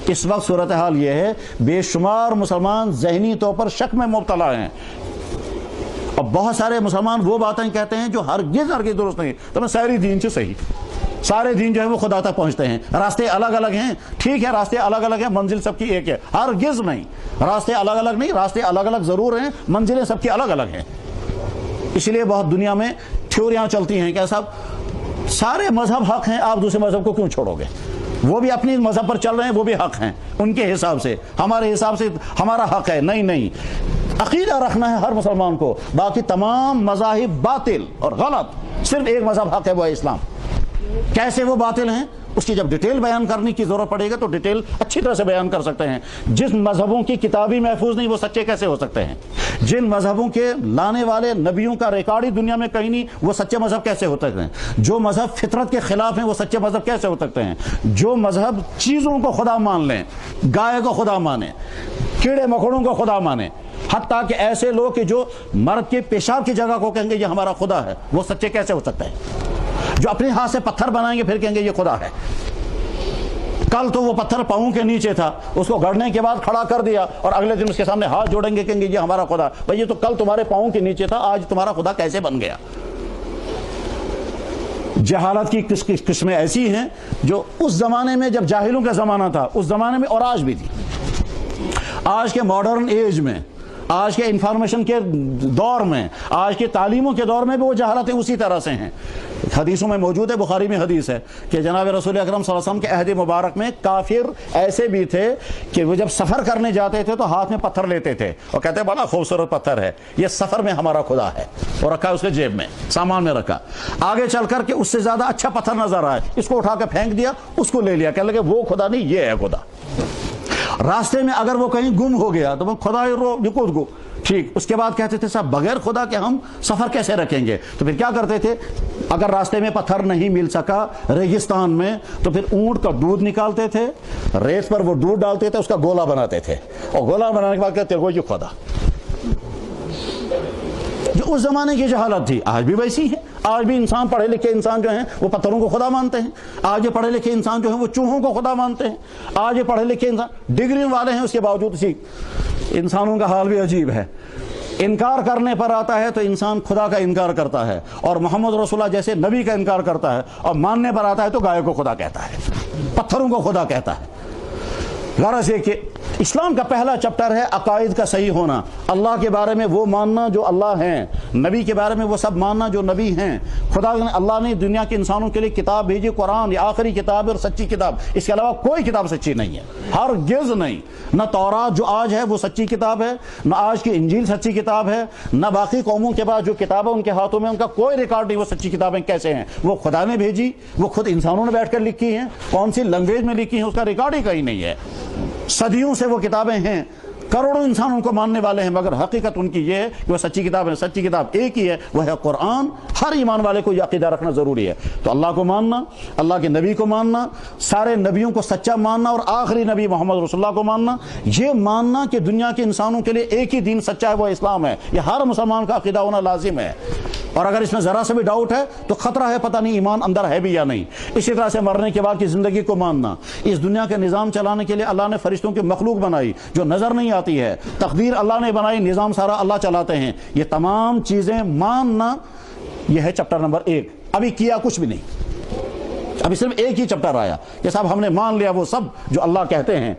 اس وقت صورتحال یہ ہے بے شمار مسلمان ذہنی طور پر شک میں مبتلا ہیں, اور بہت سارے مسلمان وہ باتیں کہتے ہیں جو ہرگز درست نہیں. تو میں ساری دین سے صحیح, سارے دین جو ہے وہ خدا تک پہنچتے ہیں. راستے الگ الگ ہیں, ٹھیک ہے راستے الگ الگ ہیں, منزل سب کی ایک ہے. ہرگز نہیں, راستے الگ الگ نہیں, راستے الگ الگ ضرور ہیں, منزلیں سب کی الگ الگ ہیں. اس لیے بہت دنیا میں تھیوریاں چلتی ہیں کہ صاحب سارے مذہب حق ہیں, آپ دوسرے مذہب کو کیوں چھوڑو گے. وہ بھی اپنی مذہب پر چل رہے ہیں, وہ بھی حق ہیں ان کے حساب سے, ہمارے حساب سے ہمارا حق ہے. نہیں, عقیدہ رکھنا ہے ہر مسلمان کو, باقی تمام مذاہب باطل اور غلط, صرف ایک مذہب حق ہے وہ ہے اسلام. کیسے وہ باطل ہیں؟ اس کی جب ڈیٹیل بیان کرنے کی ضرورت پڑے گا تو ڈیٹیل اچھی طرح سے بیان کر سکتے ہیں. جن مذہبوں کی کتابی محفوظ نہیں وہ سچے کیسے ہو سکتے ہیں؟ جن مذہبوں کے لانے والے نبیوں کا ریکارڈ ہی دنیا میں کہیں نہیں وہ سچے مذہب کیسے ہو سکتے ہیں؟ جو مذہب فطرت کے خلاف ہیں وہ سچے مذہب کیسے ہو سکتے ہیں؟ جو مذہب چیزوں کو خدا مان لیں، گائے کو خدا مانے، کیڑے مکوڑوں کو خدا مانے، حتیٰ کہ ایسے لوگ کہ جو مرد کے پیشاب کی جگہ کو کہیں گے یہ ہمارا خدا ہے، وہ سچے کیسے ہو سکتے ہیں؟ جو اپنے ہاتھ سے پتھر بنائیں گے پھر کہیں گے یہ خدا ہے. کل تو وہ پتھر پاؤں کے نیچے تھا، اس کو گڑنے کے بعد کھڑا کر دیا اور اگلے دن اس کے سامنے ہاتھ جوڑیں گے کہیں گے یہ ہمارا خدا. بھائی یہ تو کل تمہارے پاؤں کے نیچے تھا، آج تمہارا خدا کیسے بن گیا؟ جہالت کی قسمیں ایسی ہیں جو اس زمانے میں جب جاہلوں کا زمانہ تھا اس زمانے میں اور آج بھی تھی. آج کے ماڈرن ایج میں، آج کے انفارمیشن کے دور میں، آج کے تعلیموں کے دور میں بھی وہ جہالتیں اسی طرح سے ہیں. حدیثوں میں موجود ہے، بخاری میں حدیث ہے کہ جناب رسول اکرم صلی اللہ علیہ وسلم کے عہد مبارک میں کافر ایسے بھی تھے کہ وہ جب سفر کرنے جاتے تھے تو ہاتھ میں پتھر لیتے تھے اور کہتے ہیں بڑا خوبصورت پتھر ہے، یہ سفر میں ہمارا خدا ہے، اور رکھا اس کے جیب میں سامان میں رکھا. آگے چل کر کے اس سے زیادہ اچھا پتھر نظر آئے، اس کو اٹھا کے پھینک دیا، اس کو لے لیا، کہنے لگے وہ خدا نہیں یہ ہے خدا. راستے میں اگر وہ کہیں گم ہو گیا تو وہ خدا نکود گو ٹھیک. اس کے بعد کہتے تھے صاحب بغیر خدا کے ہم سفر کیسے رکھیں گے؟ تو پھر کیا کرتے تھے؟ اگر راستے میں پتھر نہیں مل سکا ریگستان میں تو پھر اونٹ کا دودھ نکالتے تھے، ریت پر وہ دودھ ڈالتے تھے، اس کا گولا بناتے تھے، اور گولا بنانے کے بعد کہتے وہ یہ خدا. جو اس زمانے کی جہالت تھی آج بھی ویسی ہے. آج بھی انسان پڑھے لکھے انسان جو ہیں وہ پتھروں کو خدا مانتے ہیں. آج یہ پڑھے لکھے انسان جو ہیں وہ چوہوں کو خدا مانتے ہیں. آج یہ پڑھے لکھے انسان ڈگری والے ہیں، اس کے باوجود اسی انسانوں کا حال بھی عجیب ہے. انکار کرنے پر آتا ہے تو انسان خدا کا انکار کرتا ہے اور محمد رسول اللہ جیسے نبی کا انکار کرتا ہے، اور ماننے پر آتا ہے تو گائے کو خدا کہتا ہے، پتھروں کو خدا کہتا ہے. غرض یہ کہ اسلام کا پہلا چپٹر ہے عقائد کا صحیح ہونا. اللہ کے بارے میں وہ ماننا جو اللہ ہیں، نبی کے بارے میں وہ سب ماننا جو نبی ہیں. خدا نے اللہ نے دنیا کے انسانوں کے لیے کتاب بھیجی، قرآن یہ آخری کتاب ہے اور سچی کتاب، اس کے علاوہ کوئی کتاب سچی نہیں ہے، ہرگز نہیں. نہ تورات جو آج ہے وہ سچی کتاب ہے، نہ آج کی انجیل سچی کتاب ہے، نہ باقی قوموں کے بعد جو کتابیں ان کے ہاتھوں میں ان کا کوئی ریکارڈ نہیں وہ سچی کتابیں کیسے ہیں. وہ خدا نے بھیجی، وہ خود انسانوں نے بیٹھ کر لکھی ہیں، کون سی لینگویج میں لکھی ہیں اس کا ریکارڈ ہی کہیں نہیں ہے. صدیوں سے وہ کتابیں ہیں، کروڑوں انسان ان کو ماننے والے ہیں، مگر حقیقت ان کی یہ ہے کہ وہ سچی کتاب ہے. سچی کتاب ایک ہی ہے، وہ ہے قرآن. ہر ایمان والے کو یہ عقیدہ رکھنا ضروری ہے. تو اللہ کو ماننا، اللہ کے نبی کو ماننا، سارے نبیوں کو سچا ماننا اور آخری نبی محمد رسول اللہ کو ماننا، یہ ماننا کہ دنیا کے انسانوں کے لیے ایک ہی دین سچا ہے وہ اسلام ہے، یہ ہر مسلمان کا عقیدہ ہونا لازم ہے. اور اگر اس میں ذرا سے بھی ڈاؤٹ ہے تو خطرہ ہے، پتہ نہیں ایمان اندر ہے بھی یا نہیں. اسی طرح سے مرنے کے بعد کی زندگی کو ماننا. اس دنیا کا نظام چلانے کے لیے اللہ نے فرشتوں کی مخلوق بنائی جو نظر نہیں آتی ہے، تقدیر اللہ نے بنائی، نظام سارا اللہ چلاتے ہیں. یہ تمام چیزیں ماننا، یہ ہے چپٹر نمبر 1. ابھی کیا کچھ بھی نہیں، ابھی صرف ایک ہی چپٹر آیا کہ صاحب ہم نے مان لیا وہ سب جو اللہ کہتے ہیں،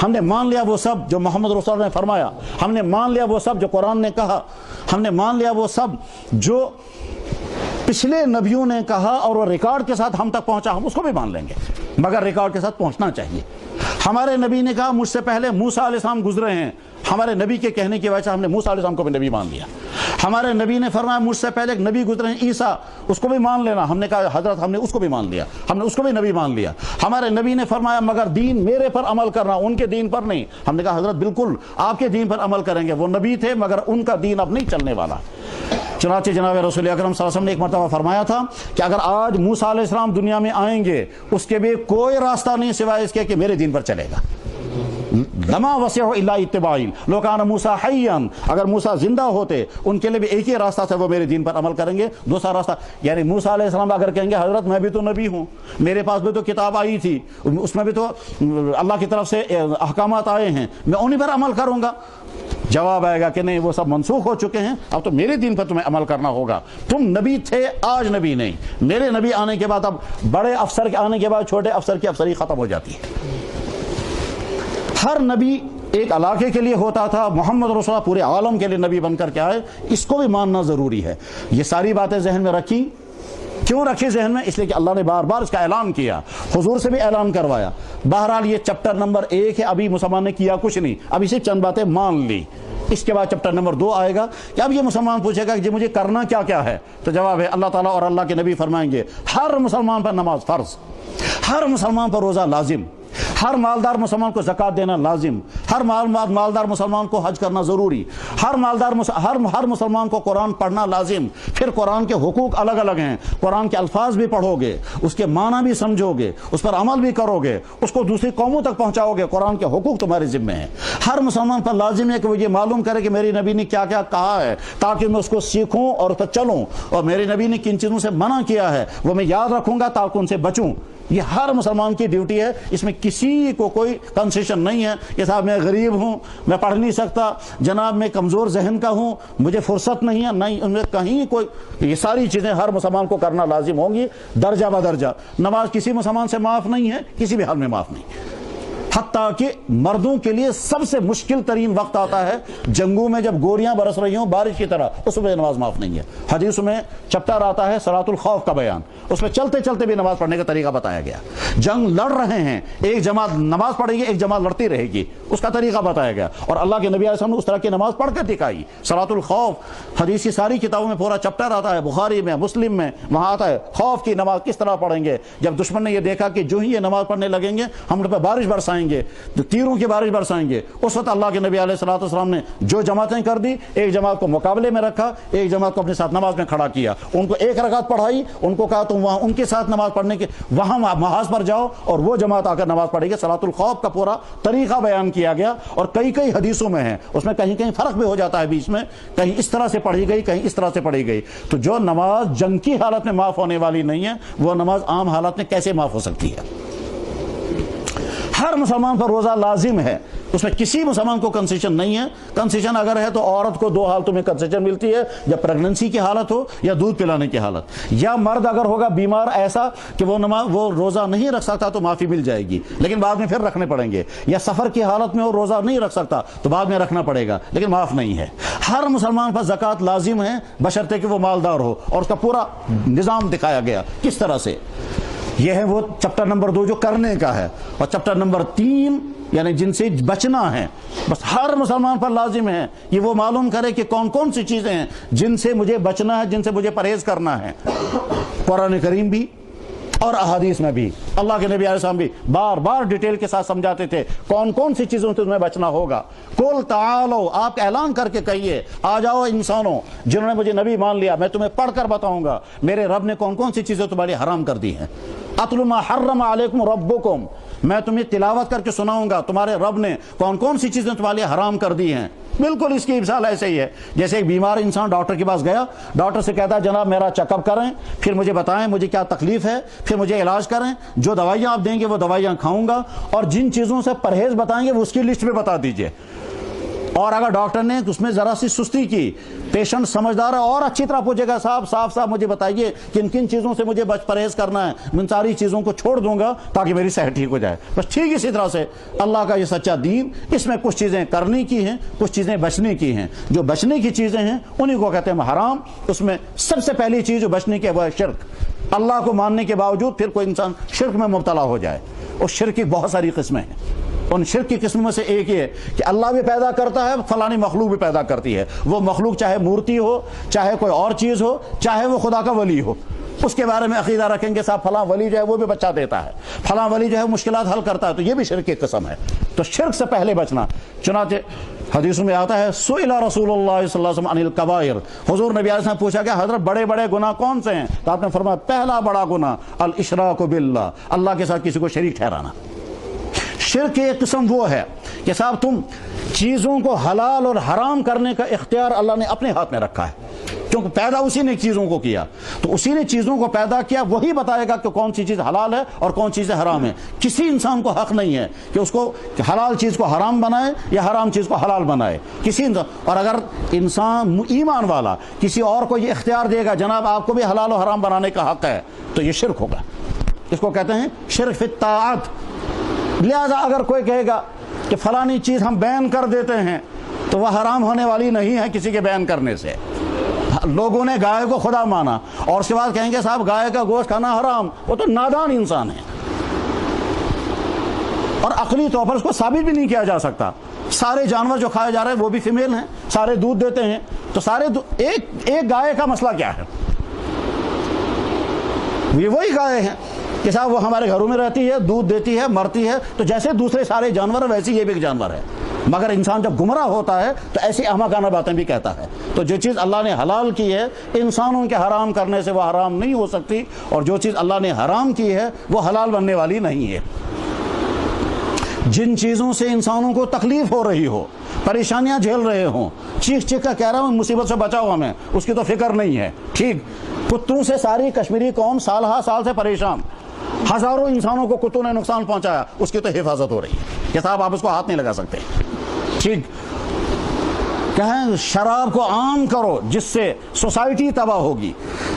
ہم نے مان لیا وہ سب جو محمد رسول اللہ نے فرمایا، ہم نے مان لیا وہ سب جو قرآن نے کہا، ہم نے مان لیا وہ سب جو پچھلے نبیوں نے کہا اور وہ ریکارڈ کے ساتھ ہم تک پہنچا، ہم اس کو بھی مان لیں گے، مگر ریکارڈ کے ساتھ پہنچنا چاہیے. ہمارے نبی نے کہا مجھ سے پہلے موسیٰ علیہ السلام گزرے ہیں، ہمارے نبی کے کہنے کی وجہ سے ہم نے موسیٰ علیہ السلام کو بھی نبی مان لیا. ہمارے نبی نے فرمایا مجھ سے پہلے ایک نبی گزرے ہیں عیسیٰ، اس کو بھی مان لینا، ہم نے کہا حضرت ہم نے اس کو بھی مان لیا، ہم نے اس کو بھی نبی مان لیا. ہمارے نبی نے فرمایا مگر دین میرے پر عمل کرنا، ان کے دین پر نہیں، ہم نے کہا حضرت بالکل آپ کے دین پر عمل کریں گے، وہ نبی تھے مگر ان کا دین اب نہیں چلنے والا. چنانچہ جناب رسول اکرم صلی اللہ علیہ وسلم نے ایک مرتبہ فرمایا تھا کہ اگر آج موسیٰ علیہ السلام دنیا میں آئیں گے اس کے بھی کوئی راستہ نہیں سوائے اس کے کہ میرے دین پر چلے گا. لما وسع الا اتباعی لو کان موسیٰ حیا، اگر موسیٰ زندہ ہوتے ان کے لیے بھی ایک ہی راستہ تھا، وہ میرے دین پر عمل کریں گے. دوسرا راستہ یعنی موسیٰ علیہ السلام اگر کہیں گے حضرت میں بھی تو نبی ہوں، میرے پاس بھی تو کتاب آئی تھی، اس میں بھی تو اللہ کی طرف سے احکامات آئے ہیں، میں انہی پر عمل کروں گا، جواب آئے گا کہ نہیں وہ سب منسوخ ہو چکے ہیں، اب تو میرے دین پر تمہیں عمل کرنا ہوگا. تم نبی تھے آج نبی نہیں، میرے نبی آنے کے بعد اب بڑے افسر کے آنے کے بعد چھوٹے افسر کی افسری ختم ہو جاتی ہے. ہر نبی ایک علاقے کے لیے ہوتا تھا، محمد رسول اللہ پورے عالم کے لیے نبی بن کر کے آئے، اس کو بھی ماننا ضروری ہے. یہ ساری باتیں ذہن میں رکھی. کیوں رکھی ذہن میں؟ اس لیے کہ اللہ نے بار بار اس کا اعلان کیا، حضور سے بھی اعلان کروایا. بہرحال یہ چپٹر نمبر 1 ہے، ابھی مسلمان نے کیا کچھ نہیں، ابھی صرف چند باتیں مان لی. اس کے بعد چپٹر نمبر 2 آئے گا کہ اب یہ مسلمان پوچھے گا کہ مجھے کرنا کیا کیا ہے، تو جواب ہے اللہ تعالیٰ اور اللہ کے نبی فرمائیں گے ہر مسلمان پر نماز فرض، ہر مسلمان پر روزہ لازم، ہر مالدار مسلمان کو زکوٰۃ دینا لازم، ہر مالدار مسلمان کو حج کرنا ضروری، ہر مسلمان کو قرآن پڑھنا لازم۔ پھر قرآن کے حقوق الگ الگ ہیں، قرآن کے الفاظ بھی پڑھو گے، اس کے معنی بھی سمجھو گے، اس پر عمل بھی کرو گے، اس کو دوسری قوموں تک پہنچاؤ گے، قرآن کے حقوق تمہارے ذمہ ہیں۔ ہر مسلمان پر لازم ہے کہ وہ یہ معلوم کرے کہ میری نبی نے کیا کیا کہا ہے، تاکہ میں اس کو سیکھوں اور اس پر چلوں، اور میرے نبی نے کن چیزوں سے منع کیا ہے وہ میں یاد رکھوں گا تاکہ ان سے بچوں۔ یہ ہر مسلمان کی ڈیوٹی ہے، اس میں کسی کو کوئی کنسیشن نہیں ہے کہ صاحب میں غریب ہوں، میں پڑھ نہیں سکتا، جناب میں کمزور ذہن کا ہوں، مجھے فرصت نہیں ہے، نہیں، ان میں کہیں کوئی، یہ ساری چیزیں ہر مسلمان کو کرنا لازم ہوں گی درجہ بدرجہ۔ نماز کسی مسلمان سے معاف نہیں ہے، کسی بھی حال میں معاف نہیں، حتیٰ کہ مردوں کے لیے سب سے مشکل ترین وقت آتا ہے جنگوں میں، جب گوریاں برس رہی ہوں بارش کی طرح، اس میں نماز معاف نہیں ہے۔ حدیث میں چپٹر آتا ہے صلاۃ الخوف کا بیان، اس میں چلتے چلتے بھی نماز پڑھنے کا طریقہ بتایا گیا۔ جنگ لڑ رہے ہیں، ایک جماعت نماز پڑھے گی، ایک جماعت لڑتی رہے گی، اس کا طریقہ بتایا گیا، اور اللہ کے نبی علیہ السلام نے اس طرح کی نماز پڑھ کر دکھائی۔ صلاۃ الخوف حدیث کی ساری کتابوں میں پورا چپٹر آتا ہے، بخاری میں، مسلم میں، وہاں آتا ہے خوف کی نماز کس طرح پڑھیں گے۔ جب دشمن نے یہ دیکھا کہ جو ہی یہ نماز پڑھنے لگیں گے ہم ان پہ بارش برسائیں گے، تیروں کی بارش برسائیں گے، اس وقت اللہ کے نبی علیہ الصلوۃ والسلام نے جو جماعتیں کر دی، ایک جماعت کو مقابلے میں رکھا، ایک جماعت کو اپنے ساتھ نماز میں کھڑا کیا، ان کو ایک رکعت پڑھائی، ان کو کہا تم وہاں ان کے ساتھ نماز پڑھنے کے وہاں محاذ پر جاؤ اور وہ جماعت آ کر نماز پڑھے گی۔ صلاۃ الخوف کا پورا طریقہ بیان کیا گیا، اور کئی حدیثوں میں ہے، اس میں کہیں فرق بھی ہو جاتا ہے بیچ میں، کہیں اس طرح سے پڑھی گئی، کہیں اس طرح سے پڑھی گئی۔ تو جو نماز جنگ کی حالت میں معاف ہونے والی نہیں ہے، وہ نماز عام حالات میں کیسے معاف ہو سکتی ہے؟ ہر مسلمان پر روزہ لازم ہے، اس میں کسی مسلمان کو کنسیشن نہیں ہے۔ کنسیشن اگر ہے تو عورت کو 2 حالتوں میں کنسیشن ملتی ہے، یا پریگننسی کی حالت ہو یا دودھ پلانے کی حالت، یا مرد اگر ہوگا بیمار ایسا کہ وہ روزہ نہیں رکھ سکتا تو معافی مل جائے گی لیکن بعد میں پھر رکھنے پڑیں گے، یا سفر کی حالت میں وہ روزہ نہیں رکھ سکتا تو بعد میں رکھنا پڑے گا لیکن معاف نہیں ہے۔ ہر مسلمان پر زکوٰۃ لازم ہے بشرطے کہ وہ مالدار ہو، اور اس کا پورا نظام دکھایا گیا کس طرح سے۔ یہ ہے وہ چپٹر نمبر 2 جو کرنے کا ہے، اور چپٹر نمبر 3 یعنی جن سے بچنا ہے، بس ہر مسلمان پر لازم ہے یہ وہ معلوم کرے کہ کون کون سی چیزیں ہیں جن سے مجھے بچنا ہے، جن سے مجھے پرہیز کرنا ہے۔ قرآن کریم بھی اور احادیث میں بھی اللہ کے نبی علیہ السلام بھی بار بار ڈیٹیل کے ساتھ سمجھاتے تھے کون کون سی چیزوں سے تمہیں بچنا ہوگا۔ قل تعالو، آپ اعلان کر کے کہیے، آ جاؤ انسانوں جنہوں نے مجھے نبی مان لیا، میں تمہیں پڑھ کر بتاؤں گا میرے رب نے کون کون سی چیزیں تمہارے لیے حرام کر دی ہیں۔ اتل ما حرم علیکم ربکم، میں تمہیں تلاوت کر کے سناؤں گا تمہارے رب نے کون کون سی چیزیں تمہارے لیے حرام کر دی ہیں۔ بالکل اس کی مثال ایسے ہی ہے جیسے ایک بیمار انسان ڈاکٹر کے پاس گیا، ڈاکٹر سے کہتا ہے جناب میرا چیک اپ کریں، پھر مجھے بتائیں مجھے کیا تکلیف ہے، پھر مجھے علاج کریں، جو دوائیاں آپ دیں گے وہ دوائیاں کھاؤں گا، اور جن چیزوں سے پرہیز بتائیں گے وہ اس کی لسٹ میں بتا دیجئے۔ اور اگر ڈاکٹر نے اس میں ذرا سی سستی کی، پیشنٹ سمجھدار ہے اور اچھی طرح پوچھے گا صاحب صاف مجھے بتائیے کن کن چیزوں سے مجھے پرہیز کرنا ہے، میں ساری چیزوں کو چھوڑ دوں گا تاکہ میری صحت ٹھیک ہو جائے۔ بس ٹھیک اسی طرح سے اللہ کا یہ سچا دین، اس میں کچھ چیزیں کرنے کی ہیں، کچھ چیزیں بچنے کی ہیں۔ جو بچنے کی چیزیں ہیں انہیں کو کہتے ہیں حرام۔ اس میں سب سے پہلی چیز جو بچنے کی ہے وہ ہے شرک۔ اللہ کو ماننے کے باوجود پھر کوئی انسان شرک میں مبتلا ہو جائے، اور شرک کی بہت ساری قسمیں ہیں۔ ان شرک کی قسموں میں سے ایک یہ ہے کہ اللہ بھی پیدا کرتا ہے، فلانی مخلوق بھی پیدا کرتی ہے، وہ مخلوق چاہے مورتی ہو، چاہے کوئی اور چیز ہو، چاہے وہ خدا کا ولی ہو، اس کے بارے میں عقیدہ رکھیں گے صاحب فلاں ولی جو ہے وہ بھی بچہ دیتا ہے، فلاں ولی جو ہے مشکلات حل کرتا ہے، تو یہ بھی شرک کی قسم ہے۔ تو شرک سے پہلے بچنا۔ چنانچہ حدیثوں میں آتا ہے سئل رسول اللہ صلی اللہ علیہ وسلم عن الکبائر، حضور نبی علیہ السلام پوچھا کہ حضرت بڑے بڑے گناہ کون سے ہیں؟ تو آپ نے فرمایا پہلا بڑا گناہ الاشراک باللہ، اللہ کے ساتھ کسی کو شریک ٹھہرانا۔ شرک کی ایک قسم وہ ہے کہ صاحب تم چیزوں کو حلال اور حرام کرنے کا اختیار اللہ نے اپنے ہاتھ میں رکھا ہے، کیونکہ پیدا اسی نے چیزوں کو کیا، تو اسی نے چیزوں کو پیدا کیا، وہی بتائے گا کہ کون سی چیز حلال ہے اور کون چیزیں حرام ہے۔ کسی انسان کو حق نہیں ہے کہ اس کو حلال چیز کو حرام بنائے یا حرام چیز کو حلال بنائے، کسی انسان۔ اور اگر انسان ایمان والا کسی اور کو یہ اختیار دے گا جناب آپ کو بھی حلال و حرام بنانے کا حق ہے، تو یہ شرک ہوگا۔ اس کو کہتے ہیں شرک فی الطاعات۔ لہذا اگر کوئی کہے گا کہ فلانی چیز ہم بین کر دیتے ہیں تو وہ حرام ہونے والی نہیں ہے کسی کے بیان کرنے سے۔ لوگوں نے گائے کو خدا مانا اور اس کے بعد کہیں گے صاحب گائے کا گوشت کھانا حرام، وہ تو نادان انسان ہے، اور عقلی طور پر اس کو ثابت بھی نہیں کیا جا سکتا۔ سارے جانور جو کھائے جا رہے ہیں وہ بھی فیمیل ہیں, سارے دودھ دیتے ہیں. تو سارے ایک گائے کا مسئلہ کیا ہے؟ یہ وہی گائے ہیں کہ صاحب وہ ہمارے گھروں میں رہتی ہے, دودھ دیتی ہے, مرتی ہے. تو جیسے دوسرے سارے جانور ہیں ویسے یہ بھی ایک جانور ہے. مگر انسان جب گمراہ ہوتا ہے تو ایسی احمقانہ باتیں بھی کہتا ہے. تو جو چیز اللہ نے حلال کی ہے انسانوں کے حرام کرنے سے وہ حرام نہیں ہو سکتی, اور جو چیز اللہ نے حرام کی ہے وہ حلال بننے والی نہیں ہے. جن چیزوں سے انسانوں کو تکلیف ہو رہی ہو, پریشانیاں جھیل رہے ہوں, چیخ چیخ کر کہہ رہا ہوں مصیبت سے بچاؤ ہمیں, اس کی تو فکر نہیں ہے. ٹھیک, کتوں سے ساری کشمیری قوم سال ہا سال سے پریشان, ہزاروں انسانوں کو کتوں نے نقصان پہنچایا, اس کی تو حفاظت ہو رہی ہے کہ صاحب آپ اس کو ہاتھ نہیں لگا سکتے. ٹھیک, کہیں شراب کو عام کرو جس سے سوسائٹی تباہ ہوگی,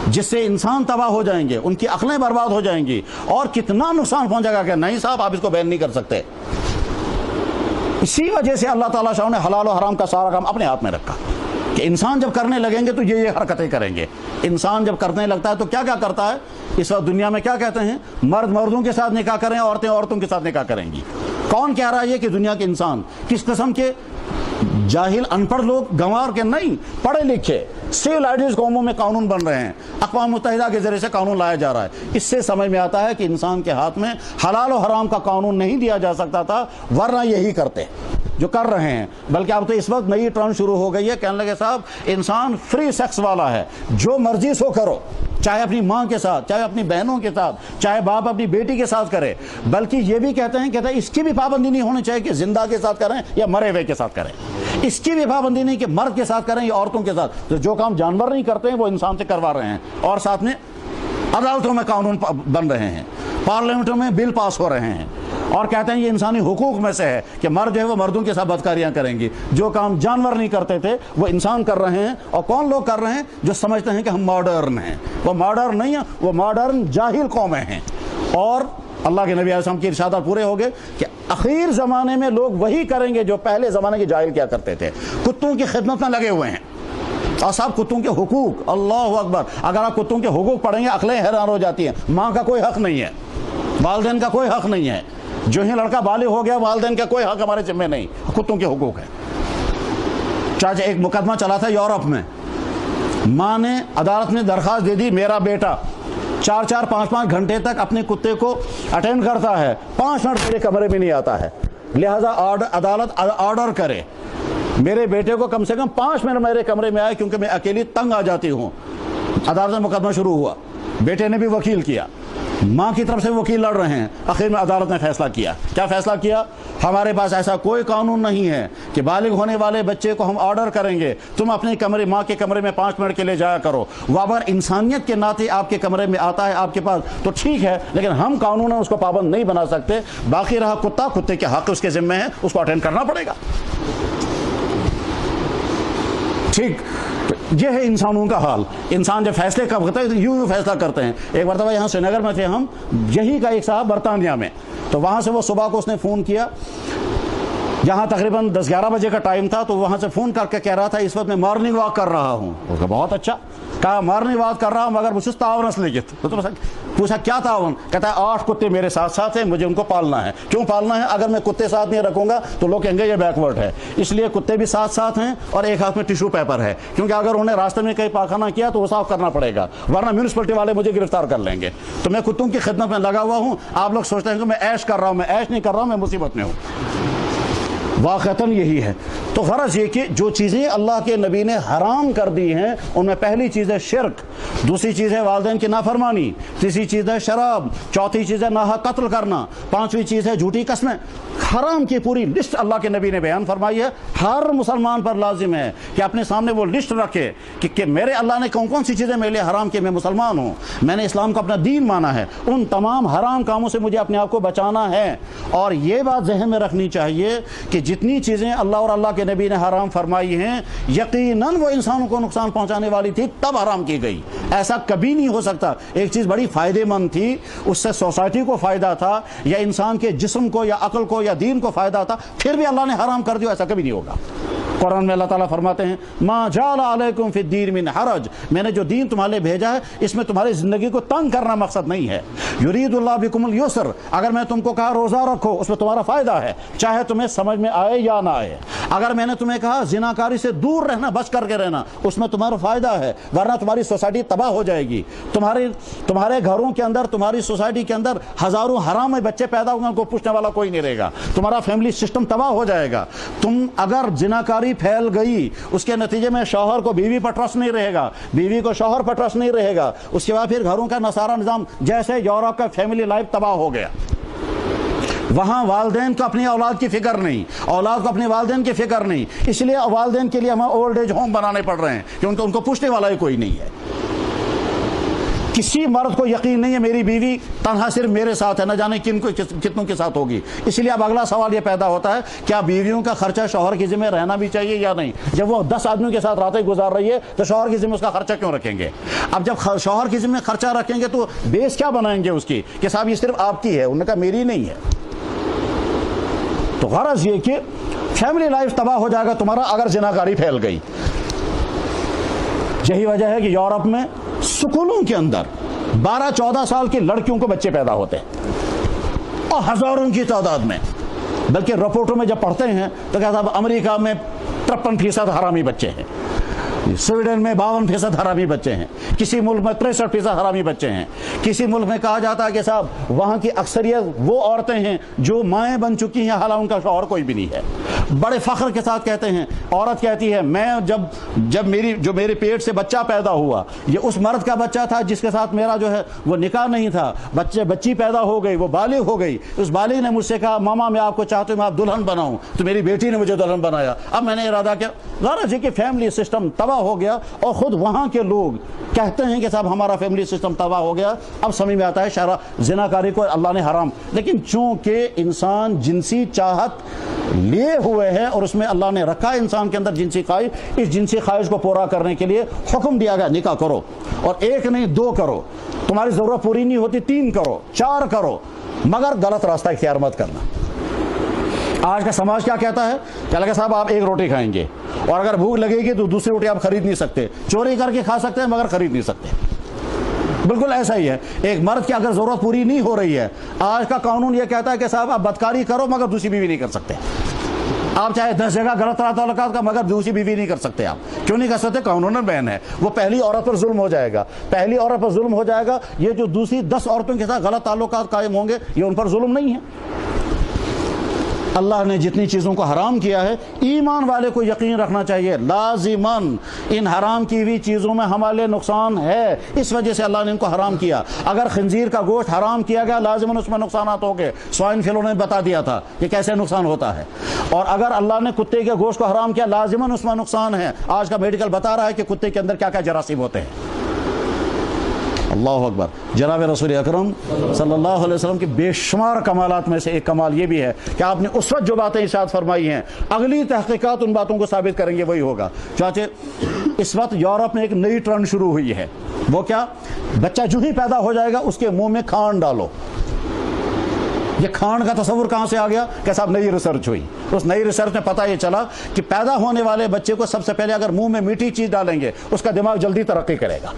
جس سے انسان تباہ ہو جائیں گے, ان کی عقلیں برباد ہو جائیں گی, اور کتنا نقصان پہنچے گا. کہ نہیں صاحب آپ اس کو بین نہیں کر سکتے. اسی وجہ سے اللہ تعالیٰ شاہ نے حلال و حرام کا سارا کام اپنے ہاتھ میں رکھا کہ انسان جب کرنے لگیں گے تو یہ حرکتیں کریں گے. انسان جب کرنے لگتا ہے تو کیا کرتا ہے؟ اس وقت دنیا میں کیا کہتے ہیں, مرد مردوں کے ساتھ نکاح کریں, عورتیں عورتوں کے ساتھ نکاح کریں گی. کون کہہ رہا ہے یہ کہ دنیا کے انسان کس قسم کے جاہل ان پڑھ لوگ, گنوار کے نہیں, پڑھے لکھے سیولائزڈ قوموں میں قانون بن رہے ہیں, اقوام متحدہ کے ذریعے سے قانون لایا جا رہا ہے. اس سے سمجھ میں آتا ہے کہ انسان کے ہاتھ میں حلال و حرام کا قانون نہیں دیا جا سکتا تھا, ورنہ یہی کرتے جو کر رہے ہیں. بلکہ اب تو اس وقت نئی ٹرن شروع ہو گئی ہے, کہنے لگے صاحب انسان فری سیکس والا ہے, جو مرضی سو کرو, چاہے اپنی ماں کے ساتھ, چاہے اپنی بہنوں کے ساتھ, چاہے باپ اپنی بیٹی کے ساتھ کرے. بلکہ یہ بھی کہتے ہیں اس کی بھی پابندی نہیں ہونی چاہیے کہ زندہ کے ساتھ کریں یا مرے ہوئے کے ساتھ کریں. اس کی بھی پابندی نہیں کہ مرد کے ساتھ کریں یا عورتوں کے ساتھ. تو جو کام جانور نہیں کرتے ہیں وہ انسان سے کروا رہے ہیں, اور ساتھ میں عدالتوں میں قانون بن رہے ہیں, پارلیمنٹوں میں بل پاس ہو رہے ہیں, اور کہتے ہیں یہ انسانی حقوق میں سے ہے کہ مرد جو ہے وہ مردوں کے ساتھ بدکاریاں کریں گی. جو کام جانور نہیں کرتے تھے وہ انسان کر رہے ہیں. اور کون لوگ کر رہے ہیں؟ جو سمجھتے ہیں کہ ہم ماڈرن ہیں. وہ ماڈرن نہیں ہیں, وہ ماڈرن جاہل قومیں ہیں. اور اللہ کے نبی علیہ السلام کی ارشادات پورے ہو گئے کہ اخیر زمانے میں لوگ وہی کریں گے جو پہلے زمانے کے جاہل کیا کرتے تھے. کتوں کی خدمت میں لگے ہوئے ہیں. اور صاحب کتوں کے حقوق, اللہ اکبر, اگر آپ کتوں کے حقوق پڑھیں گے عقلیں حیران ہو جاتی ہیں. ماں کا کوئی حق نہیں ہے, والدین کا کوئی حق نہیں ہے. جو ہی لڑکا بالغ ہو گیا والدین کا کوئی حق ہمارے ذمہ نہیں, کتوں کے حقوق ہے. چاچا ایک مقدمہ چلا تھا یورپ میں, ماں نے عدالت میں درخواست دے دی میرا بیٹا 4-5 گھنٹے تک اپنے کتے کو اٹینڈ کرتا ہے, 5 منٹ میرے کمرے میں نہیں آتا ہے, لہذا عدالت آرڈر کرے میرے بیٹے کو کم سے کم 5 منٹ میرے کمرے میں آئے کیونکہ میں اکیلی تنگ آ جاتی ہوں. عدالت میں مقدمہ شروع ہوا, بیٹے نے بھی وکیل کیا, ماں کی طرف سے وکیل لڑ رہے ہیں. آخر میں عدالت نے فیصلہ کیا. کیا فیصلہ کیا؟ ہمارے پاس ایسا کوئی قانون نہیں ہے کہ بالغ ہونے والے بچے کو ہم آرڈر کریں گے تم اپنے کمرے, ماں کے کمرے میں 5 منٹ کے لیے جایا کرو. وہ اگر انسانیت کے ناطے آپ کے کمرے میں آتا ہے آپ کے پاس تو ٹھیک ہے, لیکن ہم قانون اس کو پابند نہیں بنا سکتے. باقی رہا کتا, کتے کے حق اس کے ذمہ ہے, اس کو اٹینڈ کرنا پڑے گا. ٹھیک, یہ ہے انسانوں کا حال. انسان جب فیصلے کب کرتے ہیں یوں فیصلہ کرتے ہیں. ایک مرتبہ یہاں سری نگر میں تھے ہم, یہی کا ایک صاحب برطانیہ میں, تو وہاں سے وہ صبح کو اس نے فون کیا, جہاں تقریباً 10-11 بجے کا ٹائم تھا, تو وہاں سے فون کر کے کہہ رہا تھا اس وقت میں مارننگ واک کر رہا ہوں. اس کا بہت اچھا, کہا مارننگ واک کر رہا ہوں مگر مجھ سے تعاون لگت. تو پوچھا کیا تعاون؟ کہتا ہے 8 کتے میرے ساتھ ہیں, مجھے ان کو پالنا ہے. کیوں پالنا ہے؟ اگر میں کتے ساتھ نہیں رکھوں گا تو لوگ کہیں گے یہ بیکورڈ ہے, اس لیے کتے بھی ساتھ ہیں, اور ایک ہاتھ میں ٹیشو پیپر ہے, کیونکہ اگر انہیں راستے میں کہیں پاخانہ کیا تو وہ صاف کرنا پڑے گا, ورنہ میونسپلٹی والے مجھے گرفتار کر لیں گے. تو میں کتوں کی خدمت میں لگا ہوا ہوں. آپ لوگ سوچتے ہیں کہ میں عیش کر رہا ہوں, میں عیش نہیں کر رہا ہوں, میں مصیبت میں ہوں. واقعتاً یہی ہے. تو غرض یہ کہ جو چیزیں اللہ کے نبی نے حرام کر دی ہیں ان میں پہلی چیز ہے شرک, دوسری چیز ہے والدین کی نافرمانی, تیسری چیز ہے شراب, چوتھی چیز ہے ناحق قتل کرنا, پانچویں چیز ہے جھوٹی قسمیں. حرام کی پوری لسٹ اللہ کے نبی نے بیان فرمائی ہے. ہر مسلمان پر لازم ہے کہ اپنے سامنے وہ لسٹ رکھے کہ میرے اللہ نے کون کون سی چیزیں میرے لیے حرام کی, میں مسلمان ہوں, میں نے اسلام کو اپنا دین مانا ہے, ان تمام حرام کاموں سے مجھے اپنے آپ کو بچانا ہے. اور یہ بات ذہن میں رکھنی چاہیے کہ جتنی چیزیں اللہ اور اللہ کے نبی نے حرام فرمائی ہیں یقیناً وہ انسانوں کو نقصان پہنچانے والی تھی، تب حرام کی گئی۔ ایسا کبھی نہیں ہو سکتا ایک چیز بڑی فائدے مند تھی، اس سے سوسائٹی کو فائدہ تھا یا انسان کے جسم کو یا عقل کو یا دین کو فائدہ تھا، پھر بھی اللہ نے حرام کر دیا، ایسا کبھی نہیں ہوگا۔ قرآن میں اللہ تعالیٰ فرماتے ہیں ما جعل علیکم فی الدین من حرج، میں نے جو دین تمہارے لیے بھیجا ہے اس میں تمہاری زندگی کو تنگ کرنا مقصد نہیں ہے۔ یرید اللہ بکم اليسر، اگر میں تم کو کہا روزہ رکھو اس میں تمہارا فائدہ ہے، چاہے تمہیں سمجھ میں آئے یا نہ آئے۔ اگر میں نے تمہیں کہا زناکاری سے دور رہنا، بچ کر کے رہنا، اس میں تمہارا فائدہ ہے، ورنہ تمہاری سوسائٹی تباہ ہو جائے گی۔ تمہارے گھروں کے اندر، تمہاری سوسائٹی کے اندر ہزاروں حرام بچے پیدا ہوں گے، ان کو پوچھنے والا کوئی نہیں رہے گا، تمہارا فیملی سسٹم تباہ ہو جائے گا۔ تم اگر زناکاری پھیل گئی، اس کے نتیجے میں شوہر کو بیوی پر ٹرسٹ نہیں رہے گا، بیوی کو شوہر پر ٹرسٹ نہیں رہے گا، اس کے بعد پھر گھروں کا نصارہ نظام جیسے یورپ کا فیملی لائف تباہ ہو گیا۔ وہاں والدین کو اپنی اولاد کی فکر نہیں، اولاد کو اپنے والدین کی فکر نہیں، اس لیے والدین کے لیے ہمیں اولڈ ایج ہوم بنانے پڑ رہے ہیں کہ ان کو پوچھنے والا ہی کوئی نہیں ہے۔ کسی مرد کو یقین نہیں ہے میری بیوی تنہا صرف میرے ساتھ ہے، نہ جانے کتنوں کے ساتھ ہوگی۔ اس لیے اب اگلا سوال یہ پیدا ہوتا ہے کیا بیویوں کا خرچہ شوہر کی ذمہ رہنا بھی چاہیے یا نہیں؟ جب وہ 10 آدمیوں کے ساتھ راتیں گزار رہی ہے تو شوہر کی ذمہ اس کا خرچہ کیوں رکھیں گے؟ اب جب شوہر کی ذمہ خرچہ رکھیں گے تو بیس کیا بنائیں گے اس کی کہ صاحب یہ صرف آپ کی ہے؟ انہوں نے کہا میری نہیں ہے۔ تو غرض یہ کہ فیملی لائف تباہ ہو جائے گا تمہارا اگر زناکاری پھیل گئی۔ یہی وجہ ہے کہ یورپ میں سکولوں کے اندر 12-14 سال کی لڑکیوں کو بچے پیدا ہوتے ہیں اور ہزاروں کی تعداد میں، بلکہ رپورٹوں میں جب پڑھتے ہیں تو کہتا ہے امریکہ میں 53% حرامی بچے ہیں، سویڈن میں 52% حرامی بچے ہیں، کسی ملک میں 63% حرامی بچے ہیں، کسی ملک میں کہا جاتا ہے کہ صاحب وہاں کی اکثریت وہ عورتیں ہیں جو مائیں بن چکی ہیں حالانکہ ان کا شوہر کوئی بھی نہیں ہے۔ بڑے فخر کے ساتھ کہتے ہیں، عورت کہتی ہے میں جب میرے پیٹ سے بچہ پیدا ہوا یہ اس مرد کا بچہ تھا جس کے ساتھ میرا جو ہے وہ نکاح نہیں تھا، بچی پیدا ہو گئی، وہ بالغ ہو گئی، اس بالغ نے مجھ سے کہا ماما میں آپ کو چاہتی ہوں میں آپ دلہن بناؤں، تو میری بیٹی نے مجھے دلہن بنایا، اب میں نے ارادہ کیا۔ غرض ہے کہ فیملی سسٹم تباہ ہو گیا اور خود وہاں کے لوگ کہتے ہیں کہ صاحب ہمارا فیملی سسٹم تباہ ہو گیا۔ اب سمجھ میں آتا ہے شرع زناکاری کو اللہ نے حرام، لیکن چونکہ انسان جنسی چاہت لیے ہوئے ہے اور اس میں اللہ نے رکھا انسان کے اندر جنسی خواہش، اس جنسی خواہش کو پورا کرنے کے لیے حکم دیا گیا نکاح کرو، اور 1 نہیں 2 کرو، تمہاری ضرورت پوری نہیں ہوتی 3 کرو 4 کرو، مگر غلط راستہ اختیار مت کرنا۔ آج کا سماج کیا کہتا ہے کہ اللہ صاحب آپ 1 روٹی کھائیں گے اور اگر بھوک لگے گی تو دوسری روٹی آپ خرید نہیں سکتے، چوری کر کے کھا سکتے ہیں مگر خرید نہیں سکتے۔ بالکل ایسا ہی ہے، ایک مرد کی اگر ضرورت پوری نہیں ہو رہی ہے، آج کا قانون یہ کہتا ہے کہ صاحب آپ بدکاری کرو مگر دوسری بیوی نہیں کر سکتے، آپ چاہے 10 جگہ غلط تعلقات کا مگر دوسری بیوی نہیں کر سکتے۔ آپ کیوں نہیں کر سکتے؟ قانون بین ہے، وہ پہلی عورت پر ظلم ہو جائے گا، پہلی عورت پر ظلم ہو جائے گا، یہ جو دوسری 10 عورتوں کے ساتھ غلط تعلقات قائم ہوں گے یہ ان پر ظلم نہیں ہے۔ اللہ نے جتنی چیزوں کو حرام کیا ہے ایمان والے کو یقین رکھنا چاہیے لازماً ان حرام کی ہوئی چیزوں میں ہمارے لیے نقصان ہے، اس وجہ سے اللہ نے ان کو حرام کیا۔ اگر خنزیر کا گوشت حرام کیا گیا لازماً اس میں نقصانات ہوں گے، سوائن فلو نے بتا دیا تھا کہ کیسے نقصان ہوتا ہے، اور اگر اللہ نے کتے کے گوشت کو حرام کیا لازماً اس میں نقصان ہے۔ آج کا میڈیکل بتا رہا ہے کہ کتے کے اندر کیا کیا جراثیم ہوتے ہیں۔ اللہ اکبر۔ جناب رسول اکرم صلی اللہ علیہ وسلم کے بے شمار کمالات میں سے ایک کمال یہ بھی ہے کہ آپ نے اس وقت جو باتیں ارشاد فرمائی ہیں اگلی تحقیقات ان باتوں کو ثابت کریں گے، وہی ہوگا۔ چاچے اس وقت یورپ میں ایک نئی ٹرینڈ شروع ہوئی ہے، وہ کیا؟ بچہ جو ہی پیدا ہو جائے گا اس کے منہ میں کھان ڈالو۔ یہ کھان کا تصور کہاں سے آ گیا؟ کہ صاحب نئی ریسرچ ہوئی، اس نئی ریسرچ میں پتہ یہ چلا کہ پیدا ہونے والے بچے کو سب سے پہلے اگر منہ میں میٹھی چیز ڈالیں گے اس کا دماغ جلدی ترقی کرے گا۔